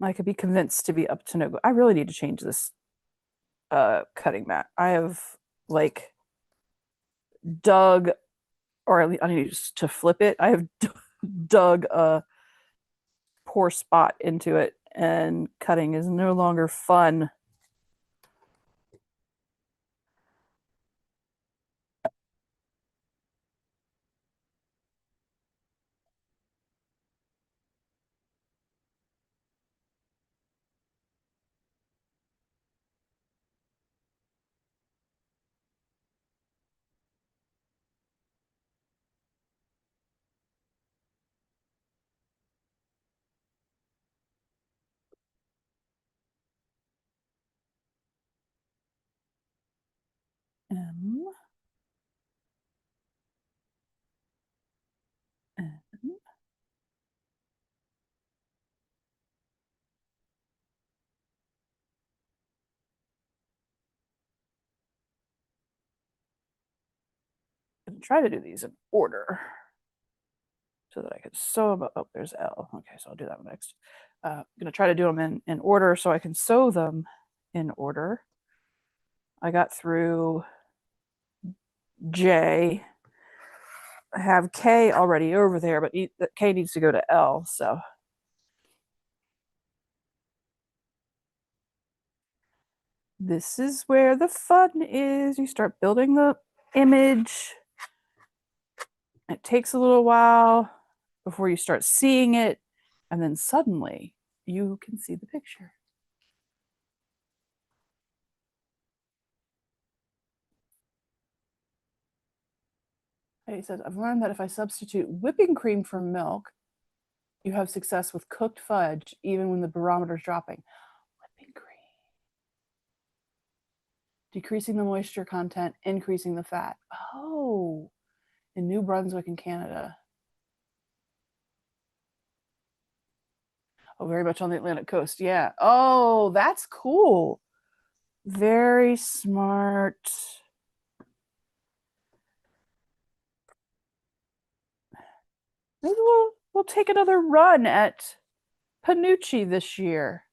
I could be convinced to be up to no good. I really need to change this cutting mat. I have like dug, or at least I need to flip it. I have dug a poor spot into it, and cutting is no longer fun. Um, um, I'm gonna try to do these in order so that I can sew them. Oh, there's L. Okay, so I'll do that one next. I'm gonna try to do them in order so I can sew them in order. I got through J. I have K already over there, but K needs to go to L. So this is where the fun is. You start building the image. It takes a little while before you start seeing it, and then suddenly you can see the picture. He says, I've learned that if I substitute whipping cream for milk, you have success with cooked fudge, even when the barometer's dropping. Whipping cream. Decreasing the moisture content, increasing the fat. Oh, in New Brunswick in Canada. Oh, very much on the Atlantic coast. Yeah. Oh, that's cool. Very smart. Maybe we'll take another run at Panucci this year.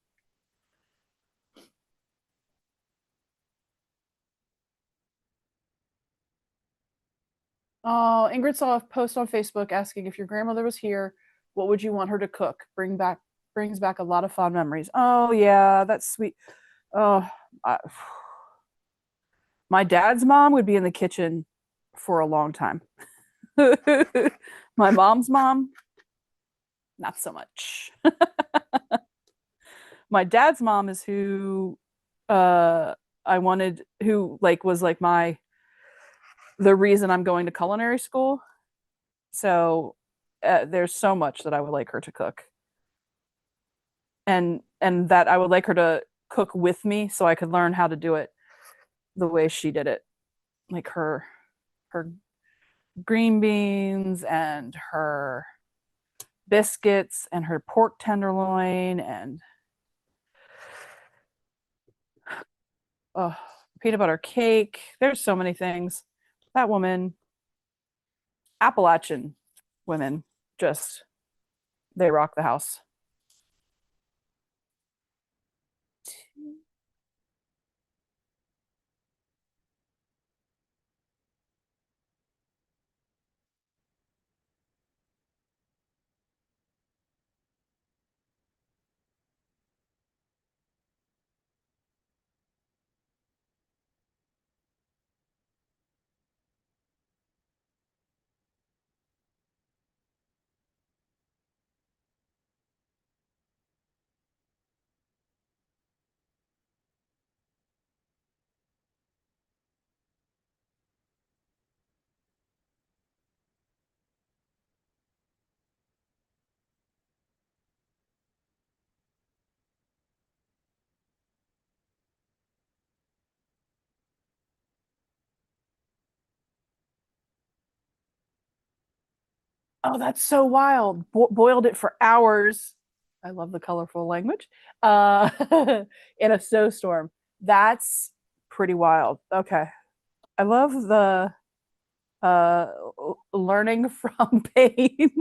Oh, Ingrid saw a post on Facebook asking if your grandmother was here, what would you want her to cook? Brings back a lot of fond memories. Oh yeah, that's sweet. Oh, I, my dad's mom would be in the kitchen for a long time. My mom's mom, not so much. My dad's mom is who I wanted, who like was like my the reason I'm going to culinary school. So there's so much that I would like her to cook, and that I would like her to cook with me so I could learn how to do it the way she did it, like her green beans and her biscuits and her pork tenderloin and oh, peanut butter cake. There's so many things. That woman, Appalachian women, just they rock the house. Oh, that's so wild. Boiled it for hours. I love the colorful language. Uh, in a snowstorm. That's pretty wild. Okay. I love the uh, learning from pain.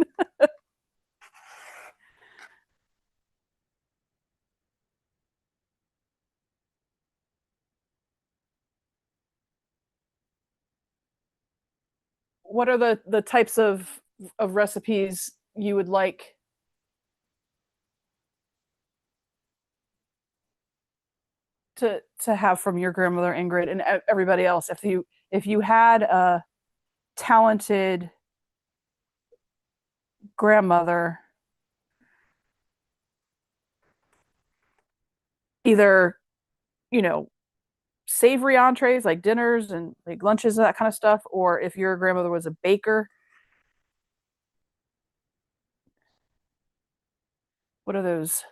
What are the types of recipes you would like to have from your grandmother Ingrid and everybody else? If you had a talented grandmother, either you know savory entrees like dinners and like lunches and that kind of stuff, or if your grandmother was a baker, what are those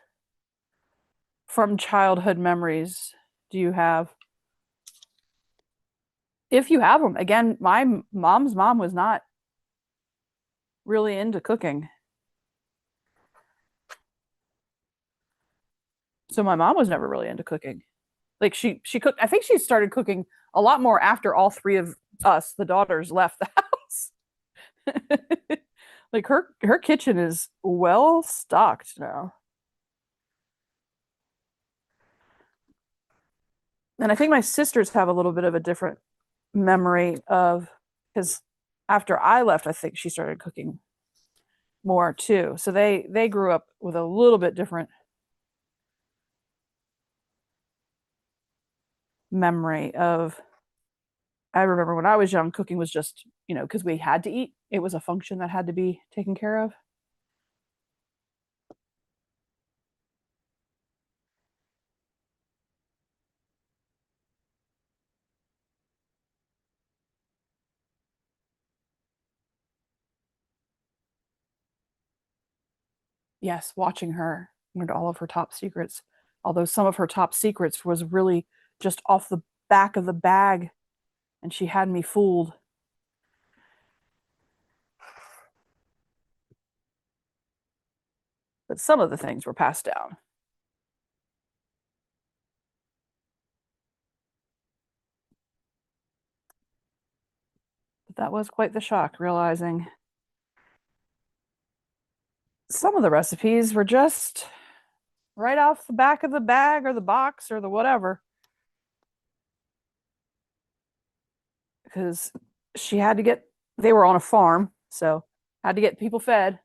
from childhood memories do you have? If you have them, again, my mom's mom was not really into cooking, so my mom was never really into cooking. Like she cooked. I think she started cooking a lot more after all three of us, the daughters, left the house. Like her kitchen is well stocked now. And I think my sisters have a little bit of a different memory of because after I left, I think she started cooking more too. So they grew up with a little bit different memory of. I remember when I was young, cooking was just because we had to eat. It was a function that had to be taken care of. Yes, watching her learned all of her top secrets. Although some of her top secrets was really just off the back of the bag, and she had me fooled. But some of the things were passed down. But that was quite the shock, realizing some of the recipes were just right off the back of the bag or the box or the whatever. Because she had to get, they were on a farm, so had to get people fed.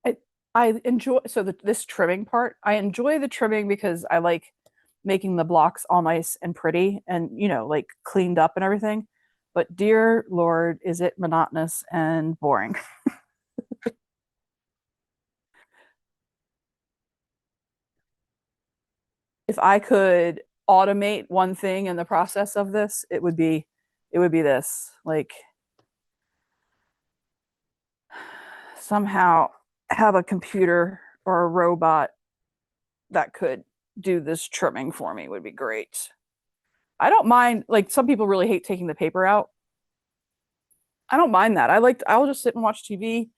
I, I enjoy this trimming part. I enjoy the trimming because I like making the blocks all nice and pretty and like cleaned up and everything. But dear Lord, is it monotonous and boring? If I could automate one thing in the process of this, it would be this. Like somehow have a computer or a robot that could do this trimming for me would be great. I don't mind, like some people really hate taking the paper out. I don't mind that. I'll just sit and watch TV,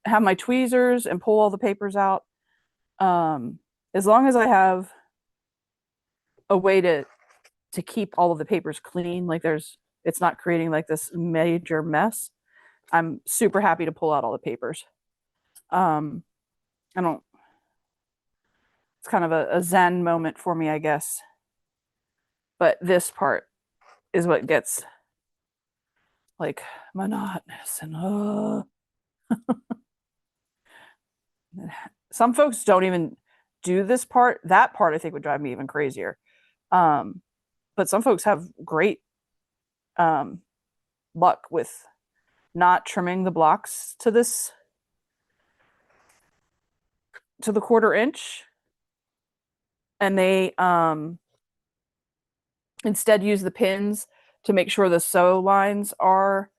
have my tweezers and pull all the papers out. As long as I have a way to keep all of the papers clean, like it's not creating like this major mess. I'm super happy to pull out all the papers. Um, I don't. It's kind of a zen moment for me, I guess. But this part is what gets like monotonous and some folks don't even do this part. That part I think would drive me even crazier. Um, but some folks have great um, luck with not trimming the blocks to the 1/4 inch, and they instead use the pins to make sure the sew lines are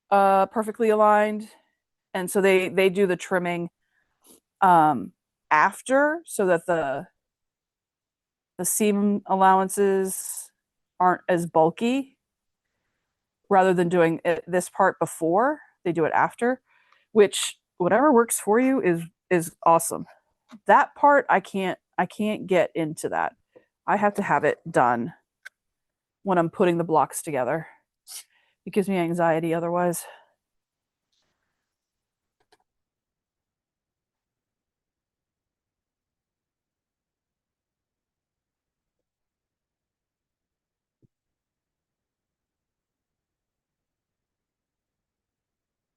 perfectly aligned, and so they do the trimming after so that the seam allowances aren't as bulky rather than doing this part before they do it after, which whatever works for you is awesome. That part I can't get into that. I have to have it done when I'm putting the blocks together. It gives me anxiety otherwise.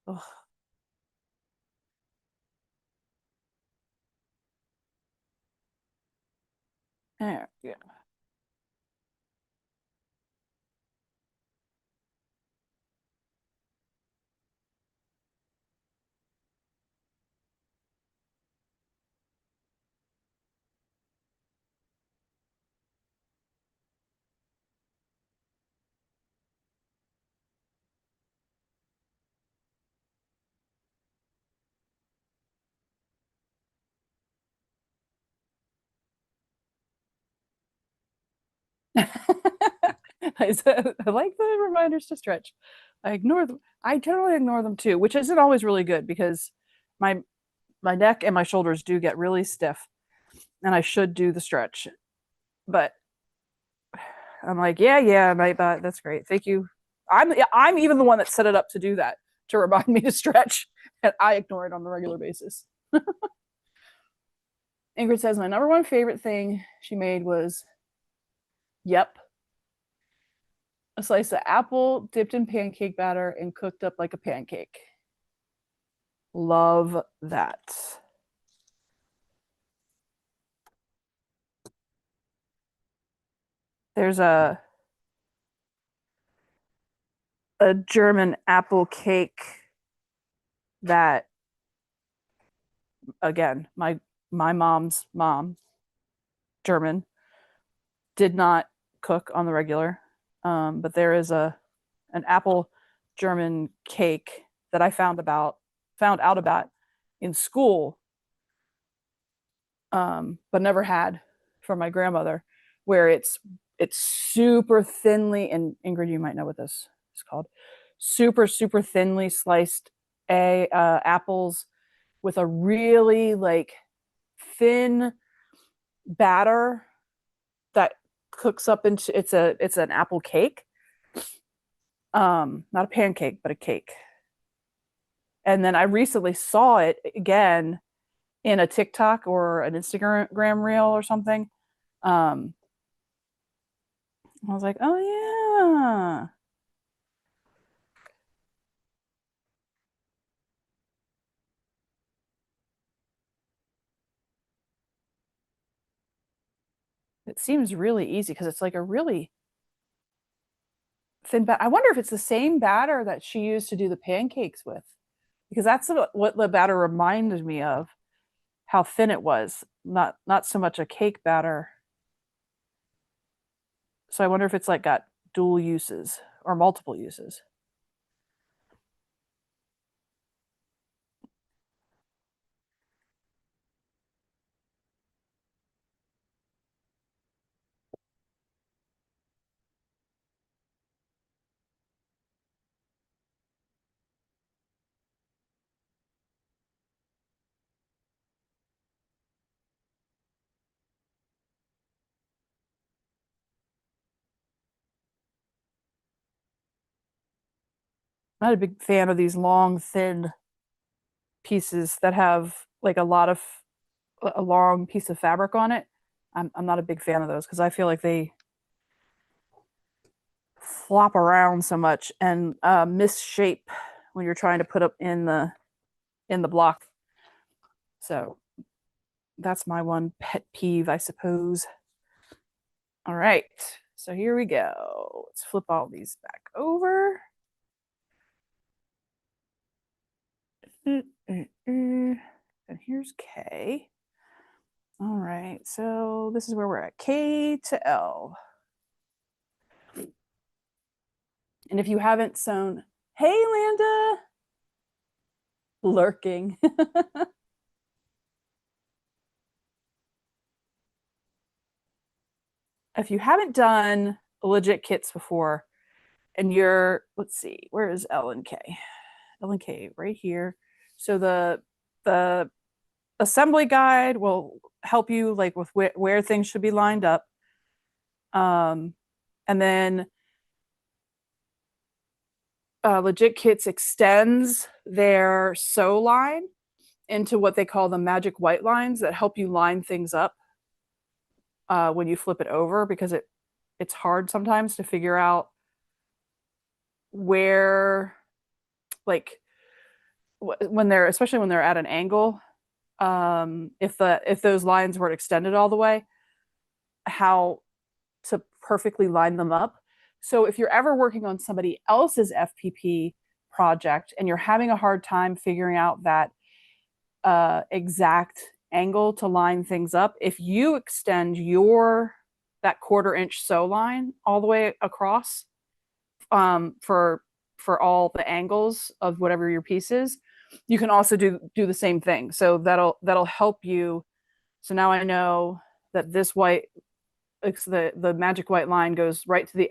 Ugh. Yeah. I like the reminders to stretch. I ignore them. I generally ignore them too, which isn't always really good because my my neck and my shoulders do get really stiff, and I should do the stretch. But I'm like, yeah, yeah, that's great. Thank you. I'm even the one that set it up to do that to remind me to stretch, and I ignore it on a regular basis. Ingrid says my number one favorite thing she made was, yep, a slice of apple dipped in pancake batter and cooked up like a pancake. Love that. There's a German apple cake that, again, my mom's mom, German, did not cook on the regular. But there is an apple German cake that I found out about in school, but never had from my grandmother, where it's super thinly, and Ingrid, you might know what this is called, super thinly sliced apples with a really like thin batter that cooks up into it's an apple cake, not a pancake but a cake. And then I recently saw it again in a TikTok or an Instagram reel or something. I was like, oh yeah. It seems really easy because it's like a really thin batter. I wonder if it's the same batter that she used to do the pancakes with, because that's what the batter reminded me of, how thin it was, not so much a cake batter. So I wonder if it's like got dual uses or multiple uses. I'm not a big fan of these long, thin pieces that have like a long piece of fabric on it. I'm not a big fan of those because I feel like they flop around so much and misshape when you're trying to put up in the block. So that's my one pet peeve, I suppose. All right, so here we go. Let's flip all these back over. And here's K. All right, so this is where we're at, K to L. And if you haven't sewn, hey, Landa, lurking. If you haven't done legit kits before and you're, let's see, where is L and K? L and K right here. So the assembly guide will help you like with where things should be lined up. And then Legit Kits extends their sew line into what they call the magic white lines that help you line things up when you flip it over, because it's hard sometimes to figure out where, like when they're, especially when they're at an angle, if those lines weren't extended all the way, how to perfectly line them up. So if you're ever working on somebody else's FPP project and you're having a hard time figuring out that exact angle to line things up, if you extend that 1/4 inch sew line all the way across, for all the angles of whatever your piece is, you can also do the same thing. So that'll help you. So now I know that this white, the magic white line goes right to the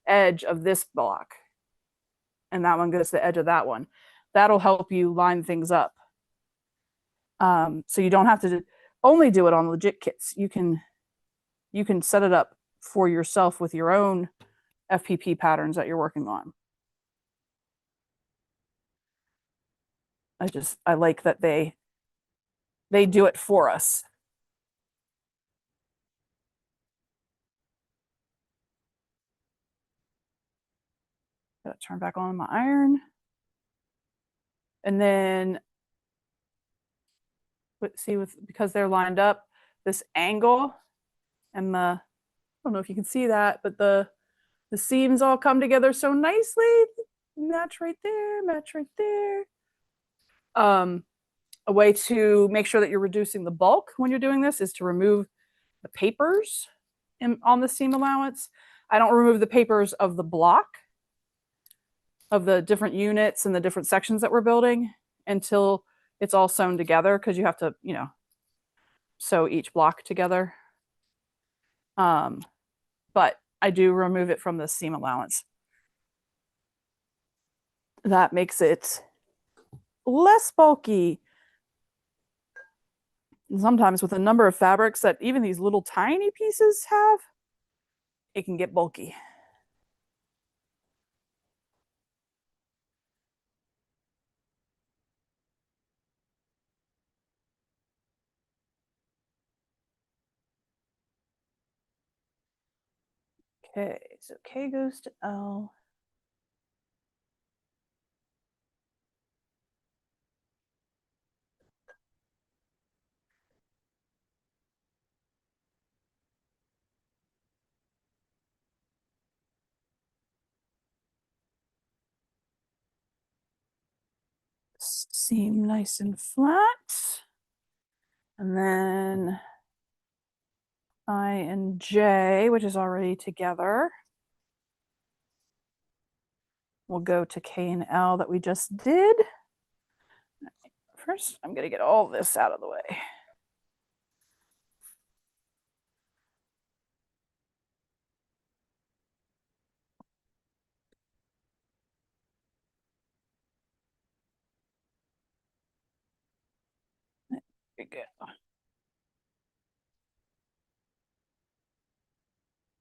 edge of this block, and that one goes to the edge of that one. That'll help you line things up. So you don't have to only do it on legit kits. You can set it up for yourself with your own FPP patterns that you're working on. I like that they do it for us. Gotta turn back on my iron. And then see, because they're lined up, this angle and I don't know if you can see that, but the seams all come together so nicely. Match right there, match right there. A way to make sure that you're reducing the bulk when you're doing this is to remove the papers on the seam allowance. I don't remove the papers of the block. of the different units and the different sections that we're building until it's all sewn together, because you have to, sew each block together. But I do remove it from the seam allowance. That makes it less bulky. And sometimes with a number of fabrics that even these little tiny pieces have, it can get bulky. Okay, so K goes to L. Seam nice and flat. And then I and J, which is already together, we'll go to K and L that we just did. First, I'm going to get all this out of the way. There we go.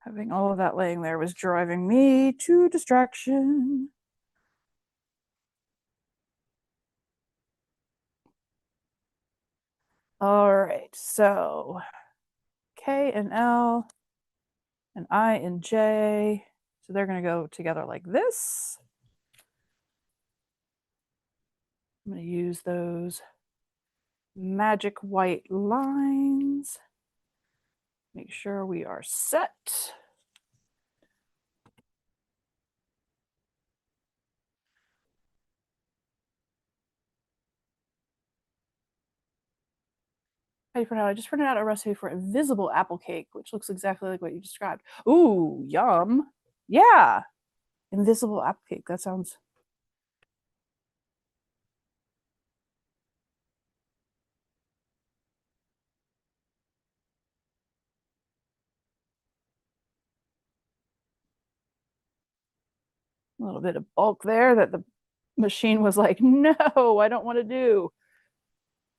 Having all of that laying there was driving me to distraction. All right, so K and L and I and J, so they're going to go together like this. I'm going to use those magic white lines. Make sure we are set. I just printed out a recipe for invisible apple cake, which looks exactly like what you described. Ooh, yum. Yeah, invisible apple cake. That sounds. A little bit of bulk there that the machine was like, no, I don't want to do.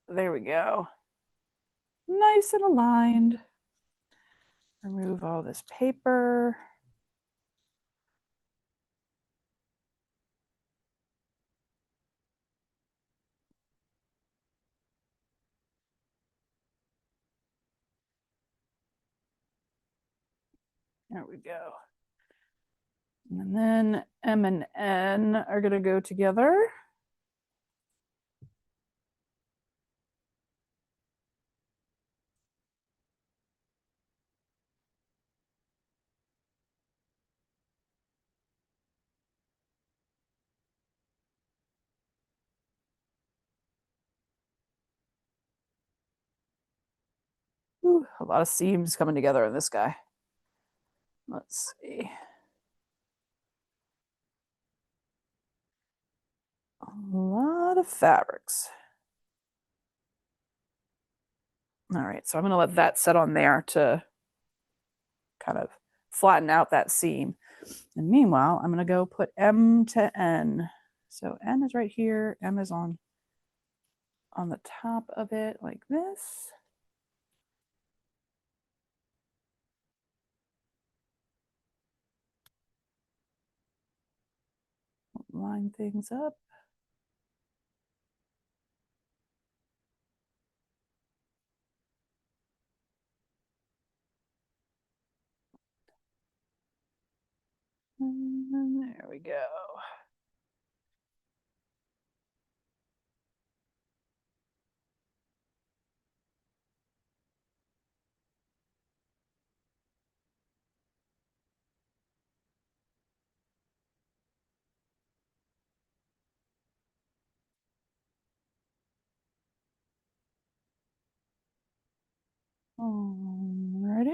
There we go. Nice and aligned. Remove all this paper. There we go. And then M and N are going to go together. Ooh, a lot of seams coming together in this guy. Let's see. A lot of fabrics. All right, so I'm going to let that set on there to kind of flatten out that seam. And meanwhile, I'm going to go put M to N. So N is right here. M is on the top of it like this. Line things up. And there we go. Alrighty.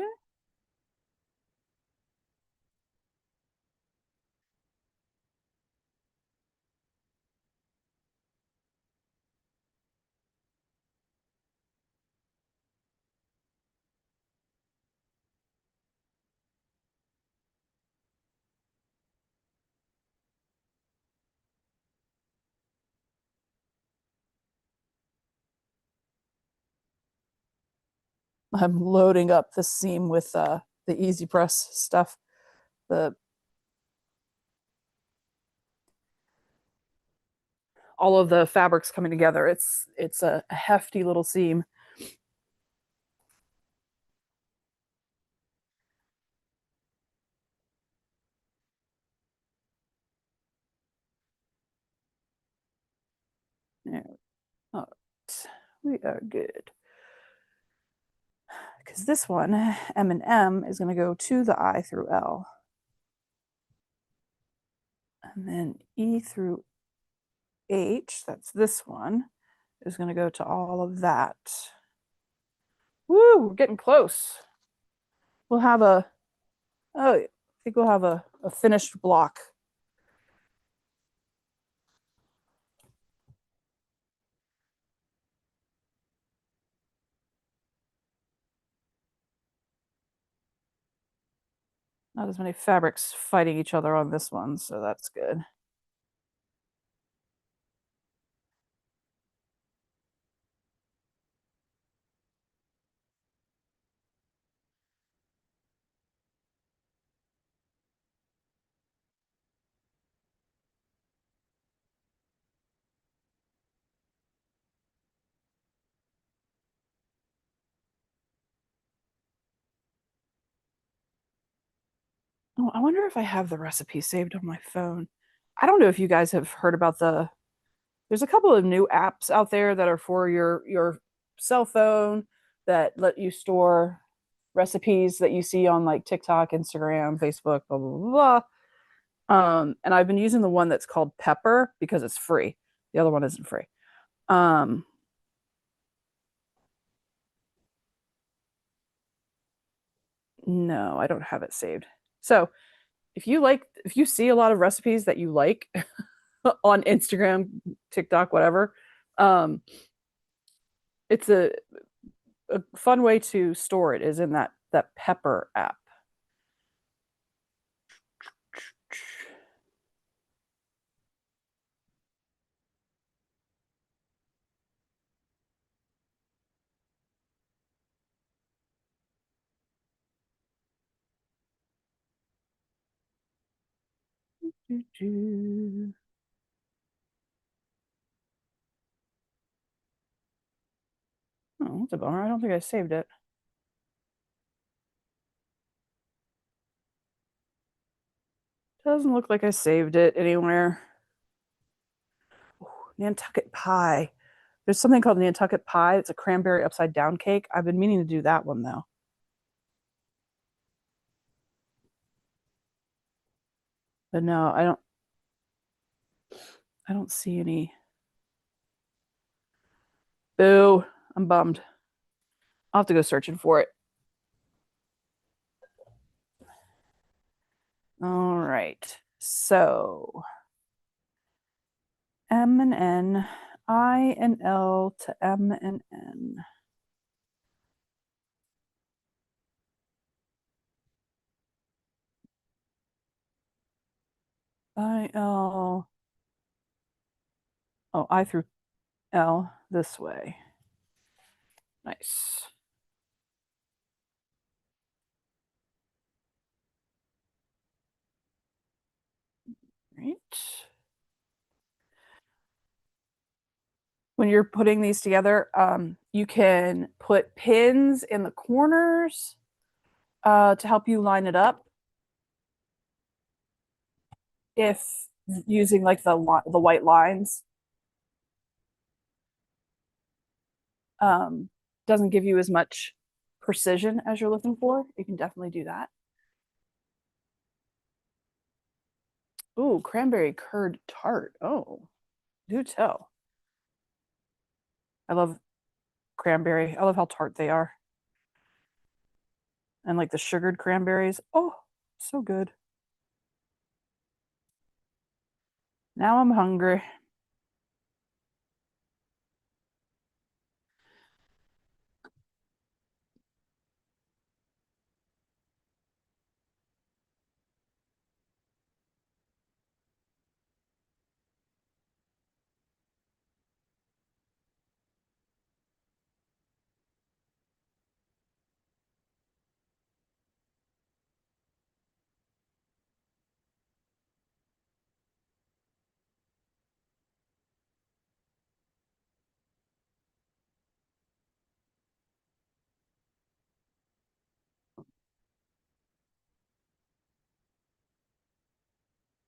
I'm loading up the seam with the Easy Press stuff. The all of the fabrics coming together. It's a hefty little seam. Yeah. All right. We are good. Because this one, M and M, is going to go to the I through L. And then E through H, that's this one, is going to go to all of that. Woo, we're getting close. We'll have I think we'll have a finished block. Not as many fabrics fighting each other on this one, so that's good. Oh, I wonder if I have the recipe saved on my phone. I don't know if you guys have heard about there's a couple of new apps out there that are for your cell phone that let you store recipes that you see on like TikTok, Instagram, Facebook, blah blah blah. And I've been using the one that's called Pepper because it's free. The other one isn't free. Um, no, I don't have it saved. So if you see a lot of recipes that you like on Instagram, TikTok, whatever, um, it's a fun way to store it is in that Pepper app. Oh, that's a bummer. I don't think I saved it. Doesn't look like I saved it anywhere. Ooh, Nantucket pie. There's something called Nantucket pie. It's a cranberry upside down cake. I've been meaning to do that one though. But no, I don't see any. Boo. I'm bummed. I'll have to go searching for it. All right. So M and N, I and L to M and N. I L. Oh, I through L this way. Nice. Right. When you're putting these together, you can put pins in the corners to help you line it up. If using like the white lines um, doesn't give you as much precision as you're looking for, you can definitely do that. Ooh, cranberry curd tart. Oh, do tell. I love cranberry. I love how tart they are. And like the sugared cranberries. Oh, so good. Now I'm hungry.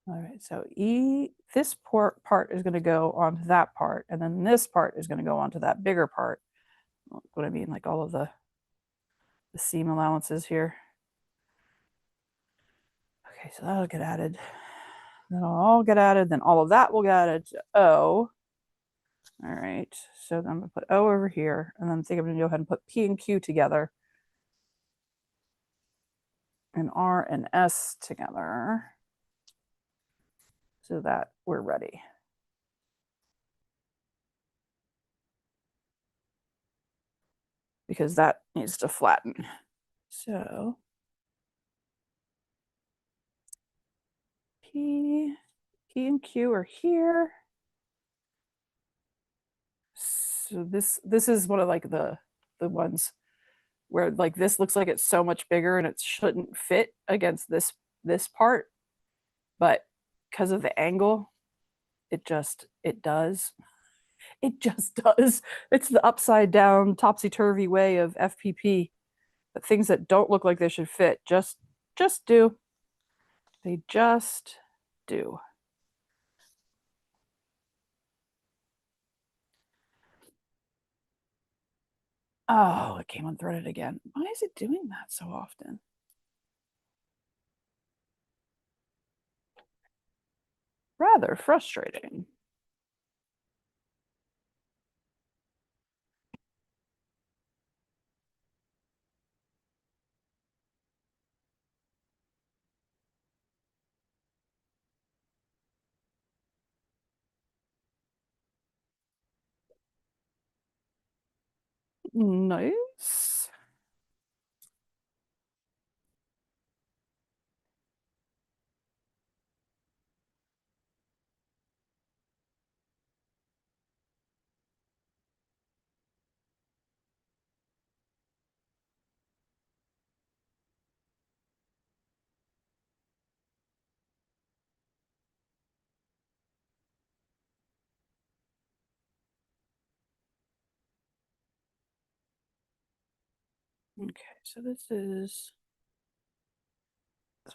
All right, so this part is going to go onto that part, and then this part is going to go onto that bigger part. What I mean, like all of the seam allowances here. Okay, so that'll get added. That'll all get added. Then all of that will get added to O. All right, so then I'm gonna put O over here, and then I think I'm gonna go ahead and put P and Q together, and R and S together, so that we're ready. Because that needs to flatten. So P and Q are here. So this is one of like the ones where like this looks like it's so much bigger and it shouldn't fit against this part, but because of the angle, it does. It just does. It's the upside down, topsy turvy way of FPP. But things that don't look like they should fit just do. They just do. Oh, it came unthreaded again. Why is it doing that so often? Rather frustrating. Nice. Okay, so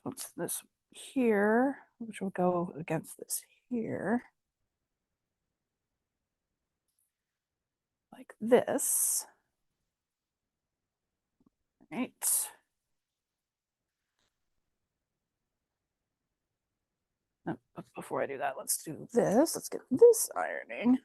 what's this here, which will go against this here, like this. Right. Oh, but before I do that, let's do this. Let's get this ironing.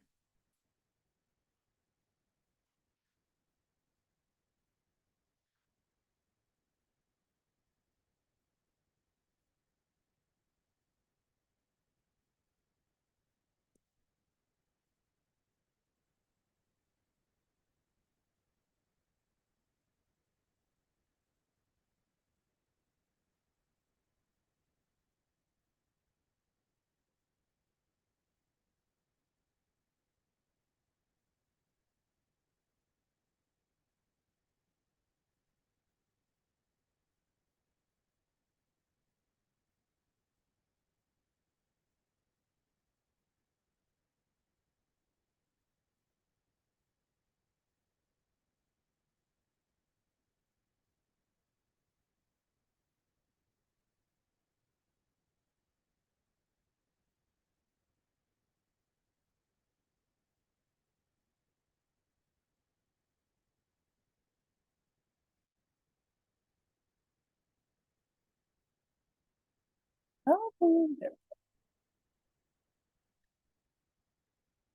Oh,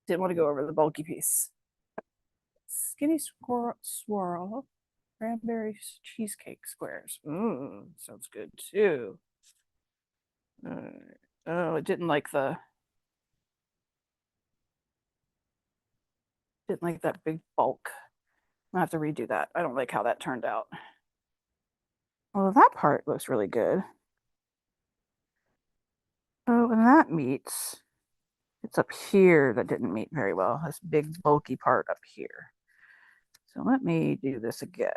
didn't want to go over the bulky piece. Skinny swirl, cranberry cheesecake squares. Sounds good too. Oh, it didn't like that big bulk. I have to redo that. I don't like how that turned out. Well, that part looks really good. Oh, and that meets. It's up here that didn't meet very well. This big bulky part up here. So let me do this again.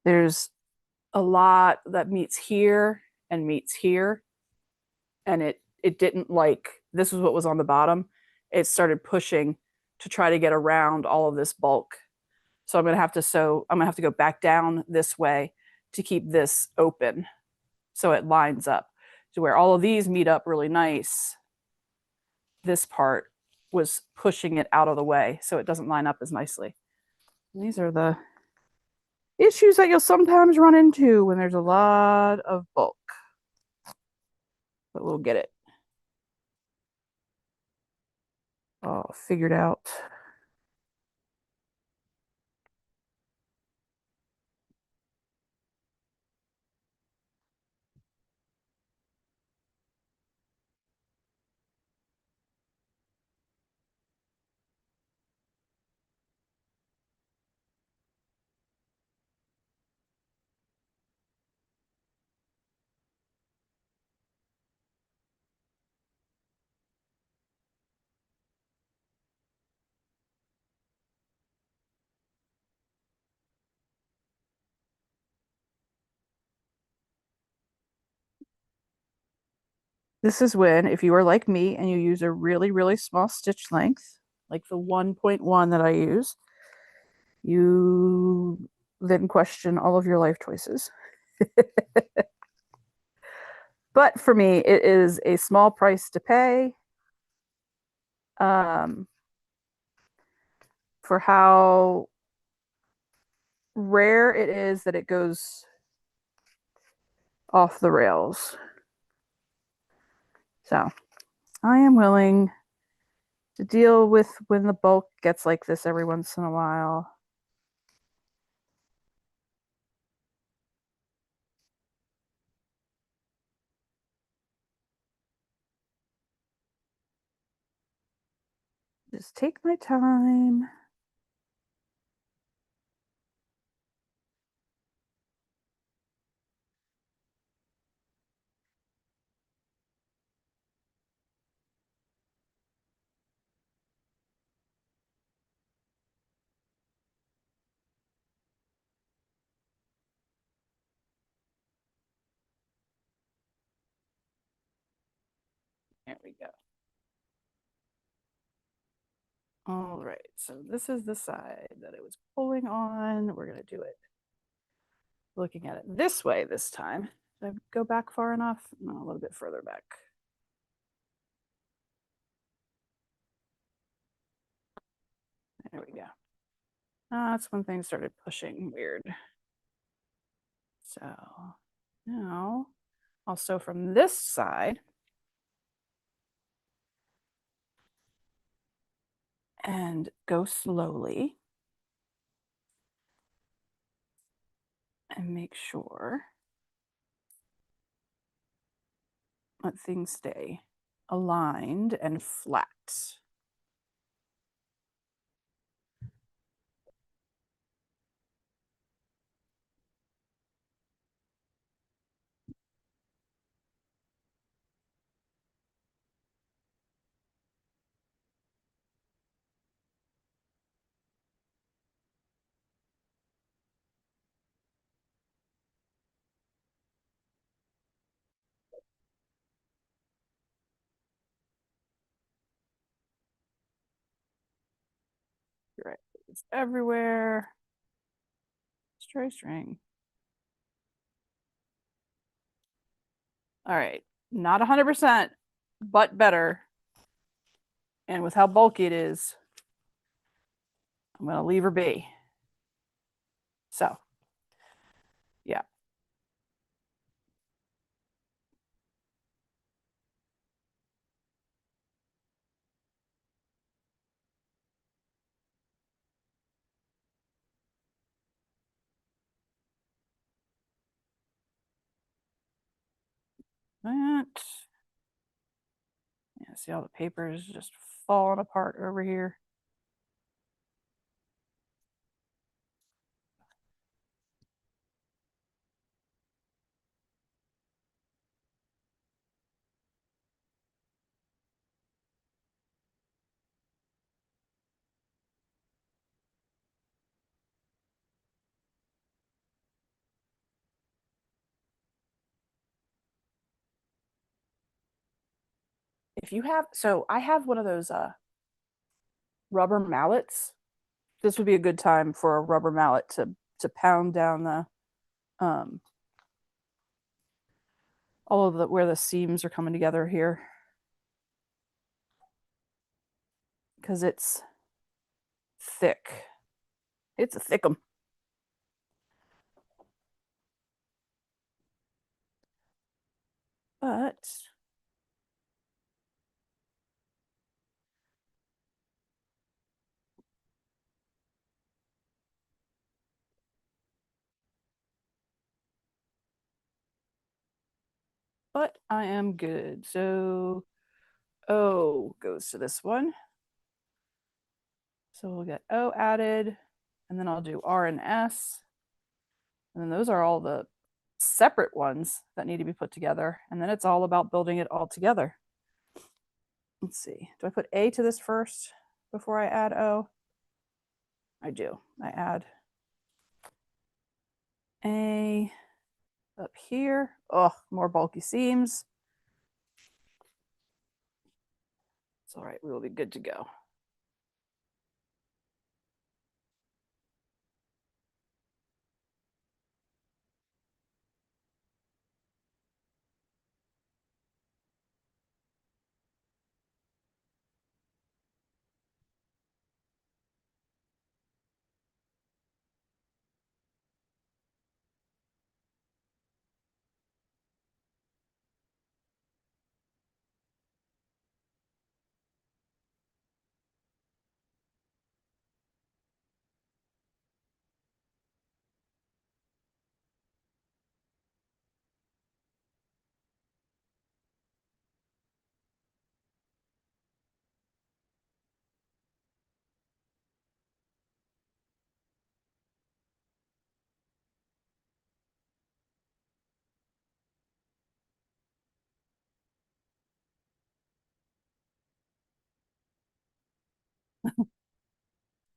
There's a lot that meets here and meets here, and it didn't like this was what was on the bottom. it started pushing to try to get around all of this bulk. So I'm gonna have to go back down this way to keep this open so it lines up to where all of these meet up really nice. This part was pushing it out of the way so it doesn't line up as nicely. And these are the issues that you'll sometimes run into when there's a lot of bulk. But we'll get it all figured out. This is when, if you are like me and you use a really, really small stitch length, like the 1.1 that I use, you then question all of your life choices. But for me, it is a small price to pay um, for how rare it is that it goes off the rails. So I am willing to deal with when the bulk gets like this every once in a while. Just take my time. There we go. All right, so this is the side that it was pulling on. We're gonna do it looking at it this way this time. Did I go back far enough? No, a little bit further back. There we go. That's when things started pushing weird. So now I'll sew from this side and go slowly and make sure that things stay aligned and flat. Right, it's everywhere. Stray string. All right, not 100%, but better. And with how bulky it is, I'm going to leave her be. So, yeah. That. Yeah, see all the paper is just falling apart over here. If you have, so I have one of those rubber mallets. This would be a good time for a rubber mallet to pound down the um all of the where the seams are coming together here because it's thick. It's a thickum. But I am good. So O goes to this one. So we'll get O added, and then I'll do R and S. And then those are all the separate ones that need to be put together. And then it's all about building it all together. Let's see. Do I put A to this first before I add O? I do. I add A up here. Oh, more bulky seams. It's all right. We will be good to go.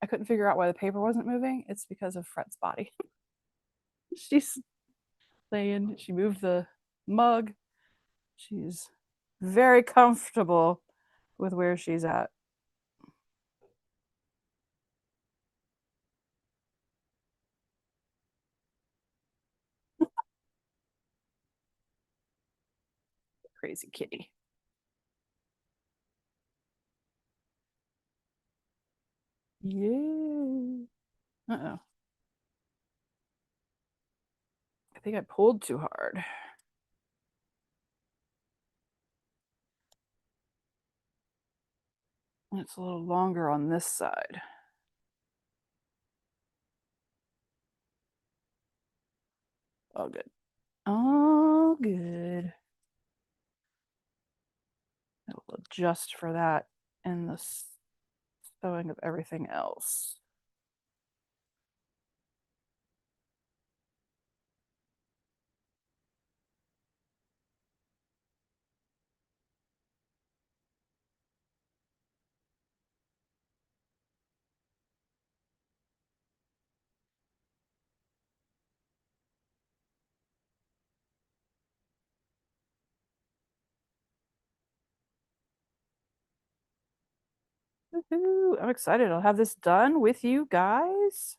I couldn't figure out why the paper wasn't moving. It's because of Fred's body. She's laying, she moved the mug. She's very comfortable with where she's at. Crazy kitty. Yeah. Uh-oh. I think I pulled too hard. It's a little longer on this side. Oh, good. Oh, good. I'll adjust for that in the sewing of everything else. Woohoo! I'm excited. I'll have this done with you guys.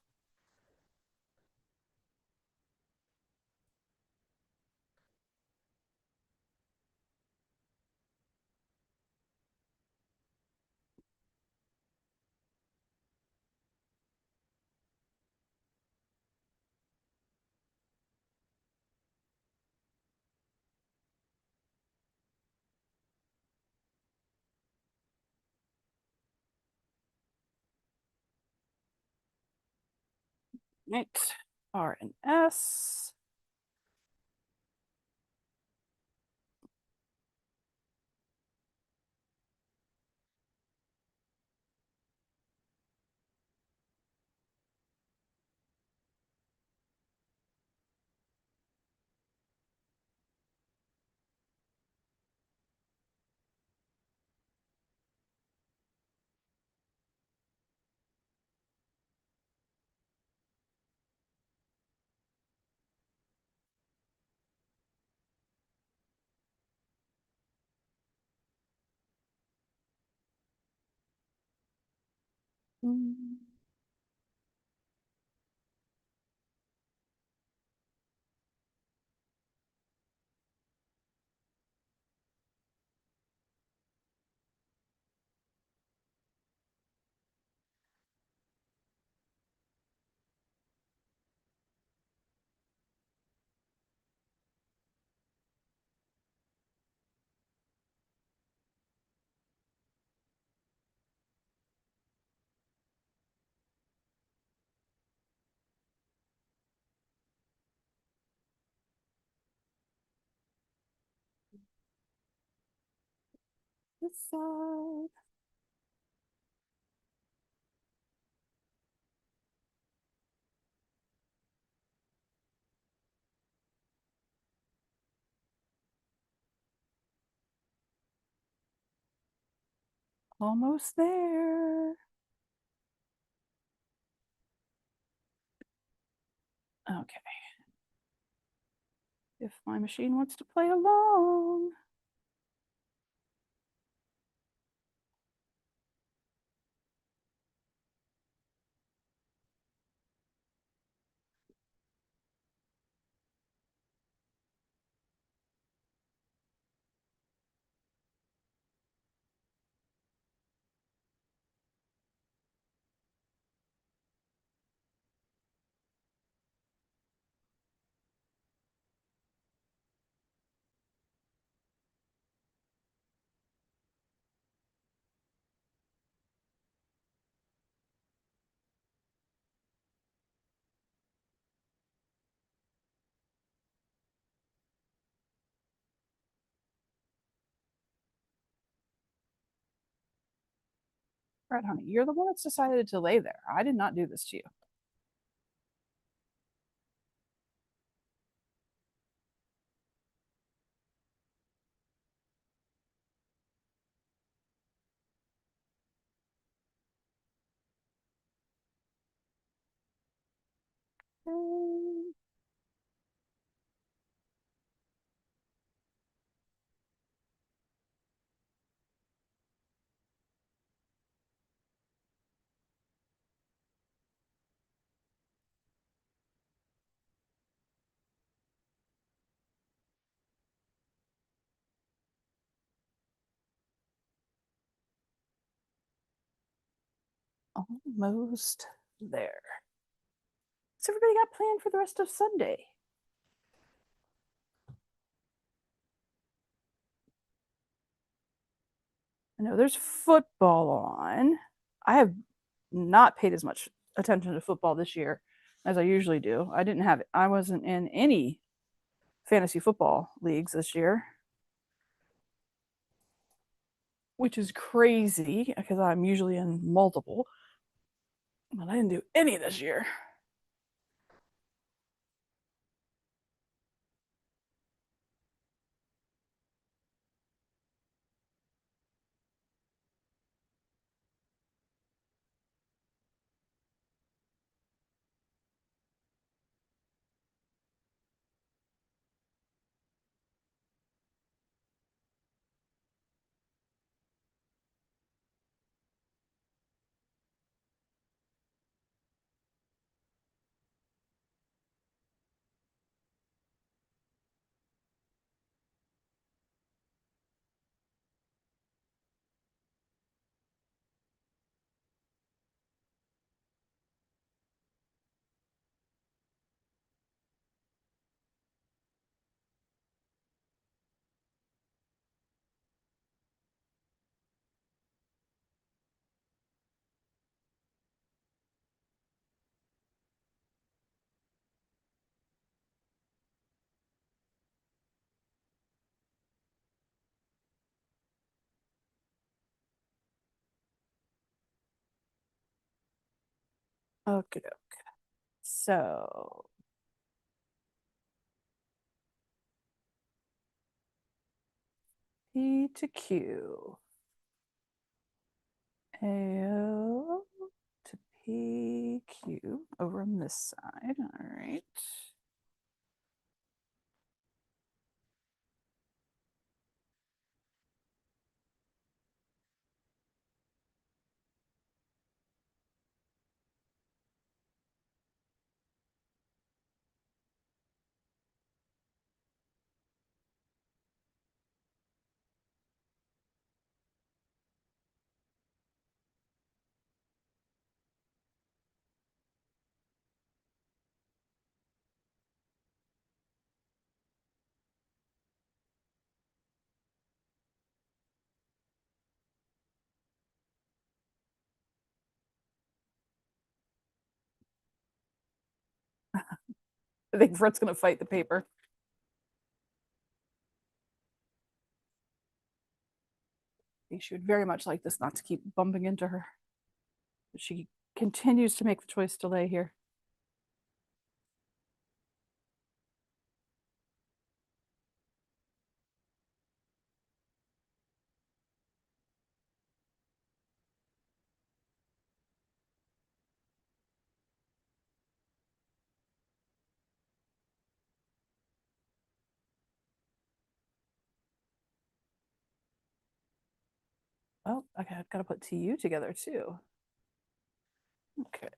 Right. R and S. Mm. This side. Almost there. Okay. If my machine wants to play along. Right, honey, you're the one that's decided to lay there. I did not do this to you. Okay. Almost there. What's everybody got planned for the rest of Sunday? I know there's football on. I have not paid as much attention to football this year as I usually do. I wasn't in any fantasy football leagues this year, which is crazy because I'm usually in multiple, but I didn't do any this year. Okay, so P to Q, A to PQ over on this side. All right. I think Fred's going to fight the paper. She would very much like this not to keep bumping into her. But she continues to make the choice to lay here. Oh, okay, I've got to put TU together too. Okay.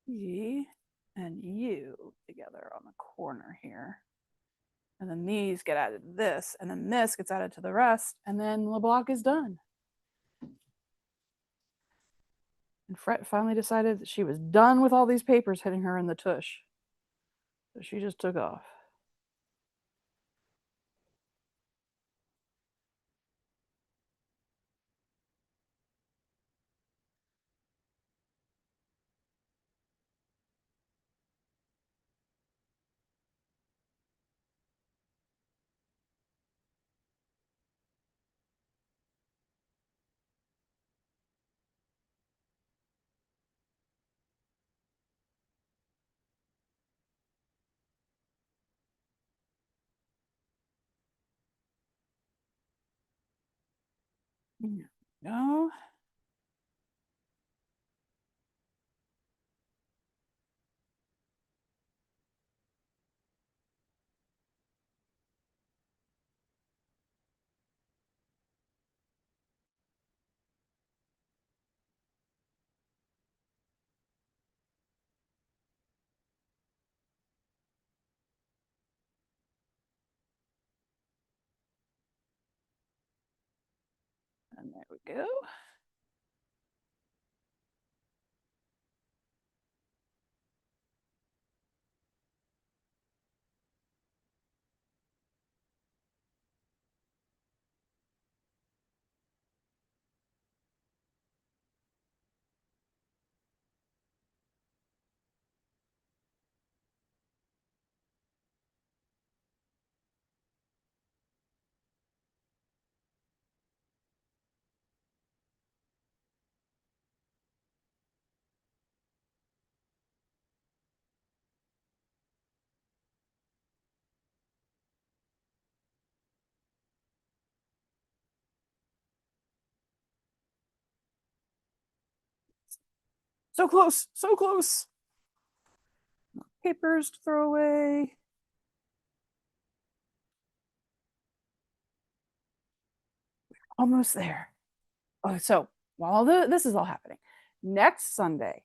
E and U together on the corner here. And then these get added to this, and then this gets added to the rest, and then the block is done. And Fret finally decided that she was done with all these papers hitting her in the tush. So she just took off. No. And there we go. So close, so close. Papers to throw away. Almost there. Oh, so while this is all happening, next Sunday,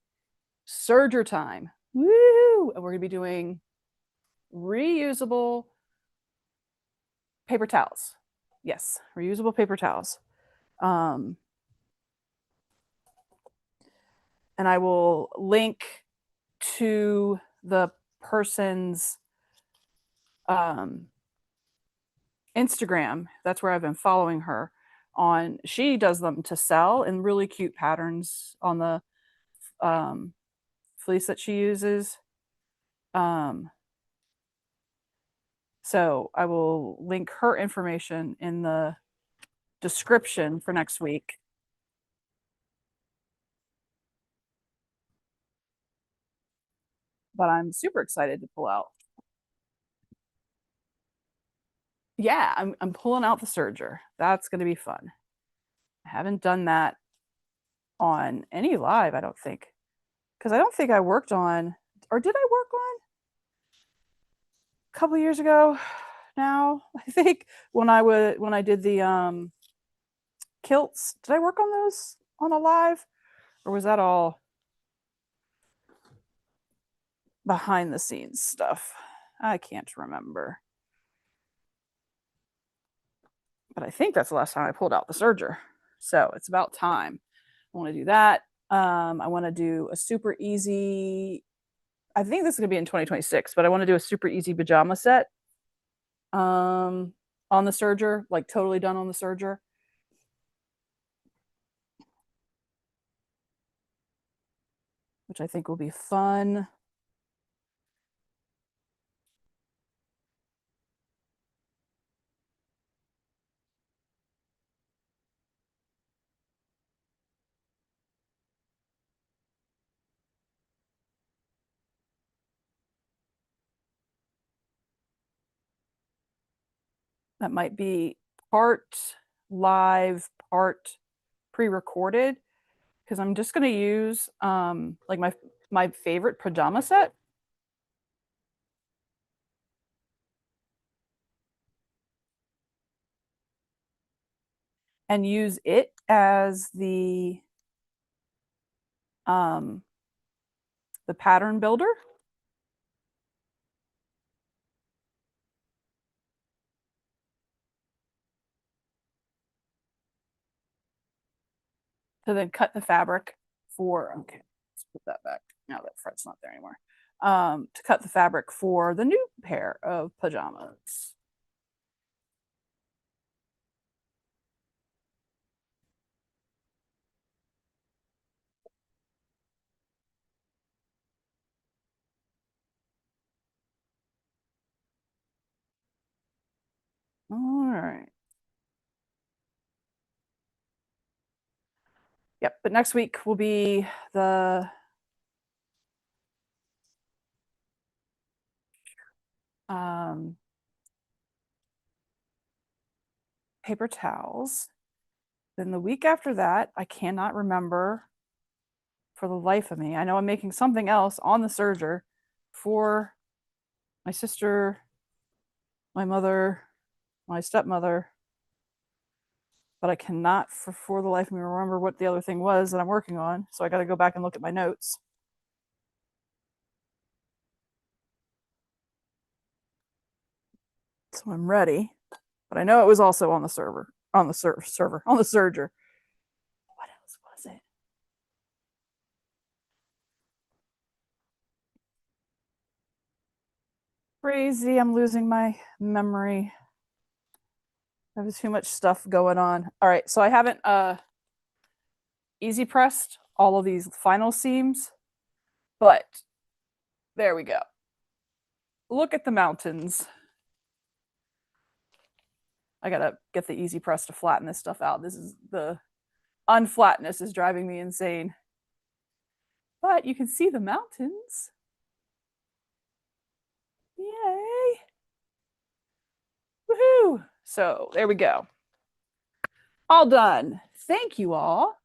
Surger time. Woo! And we're going to be doing reusable paper towels. Yes, reusable paper towels. And I will link to the person's Instagram. That's where I've been following her on. She does them to sell in really cute patterns on the fleece that she uses. So I will link her information in the description for next week. But I'm super excited to pull out. Yeah, I'm pulling out the serger. That's going to be fun. I haven't done that on any live, I don't think, because I don't think I worked on, or did I work on a couple years ago? Now I think when I did the kilts, did I work on those on a live, or was that all behind the scenes stuff. I can't remember. But I think that's the last time I pulled out the serger. So it's about time. I want to do that. I want to do a super easy, I think this is going to be in 2026, but I want to do a super easy pajama set on the serger, like totally done on the serger. Which I think will be fun. That might be part live, part pre-recorded, because I'm just going to use like my favorite pajama set. And use it as the pattern builder. To then cut the fabric for, okay, let's put that back. Now that fret's not there anymore. To cut the fabric for the new pair of pajamas. All right. Yep, but next week will be the paper towels. Then the week after that, I cannot remember for the life of me. I know I'm making something else on the serger for my sister, my mother, my stepmother, but I cannot for the life of me remember what the other thing was that I'm working on. So I got to go back and look at my notes. So I'm ready, but I know it was also on the server, on the server, on the serger. What else was it? Crazy, I'm losing my memory. There was too much stuff going on. All right, so I haven't easy pressed all of these final seams, but there we go. Look at the mountains. I gotta get the easy press to flatten this stuff out. This is the unflatness is driving me insane. But you can see the mountains. Yay. Woohoo. So there we go. All done. Thank you all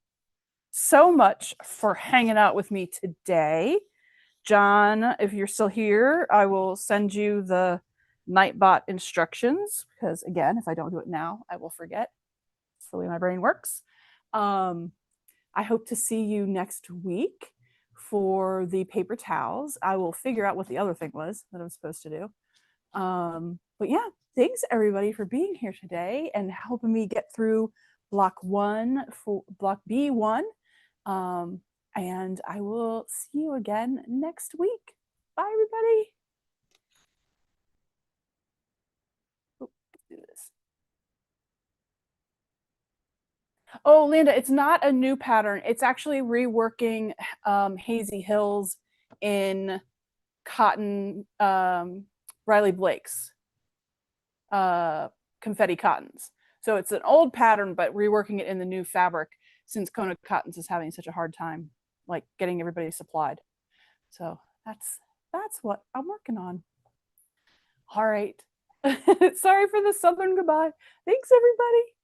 so much for hanging out with me today. John, if you're still here, I will send you the Nightbot instructions because, again, if I don't do it now, I will forget. It's the way my brain works. I hope to see you next week for the paper towels. I will figure out what the other thing was that I'm supposed to do. But yeah, thanks everybody for being here today and helping me get through block B1. And I will see you again next week. Bye, everybody. Oh, let's do this. Oh, Linda, it's not a new pattern. It's actually reworking Hazy Hills in cotton, Riley Blake's confetti cottons. So it's an old pattern, but reworking it in the new fabric since Kona Cottons is having such a hard time like getting everybody supplied. So that's what I'm working on. All right. Sorry for the Southern goodbye. Thanks, everybody.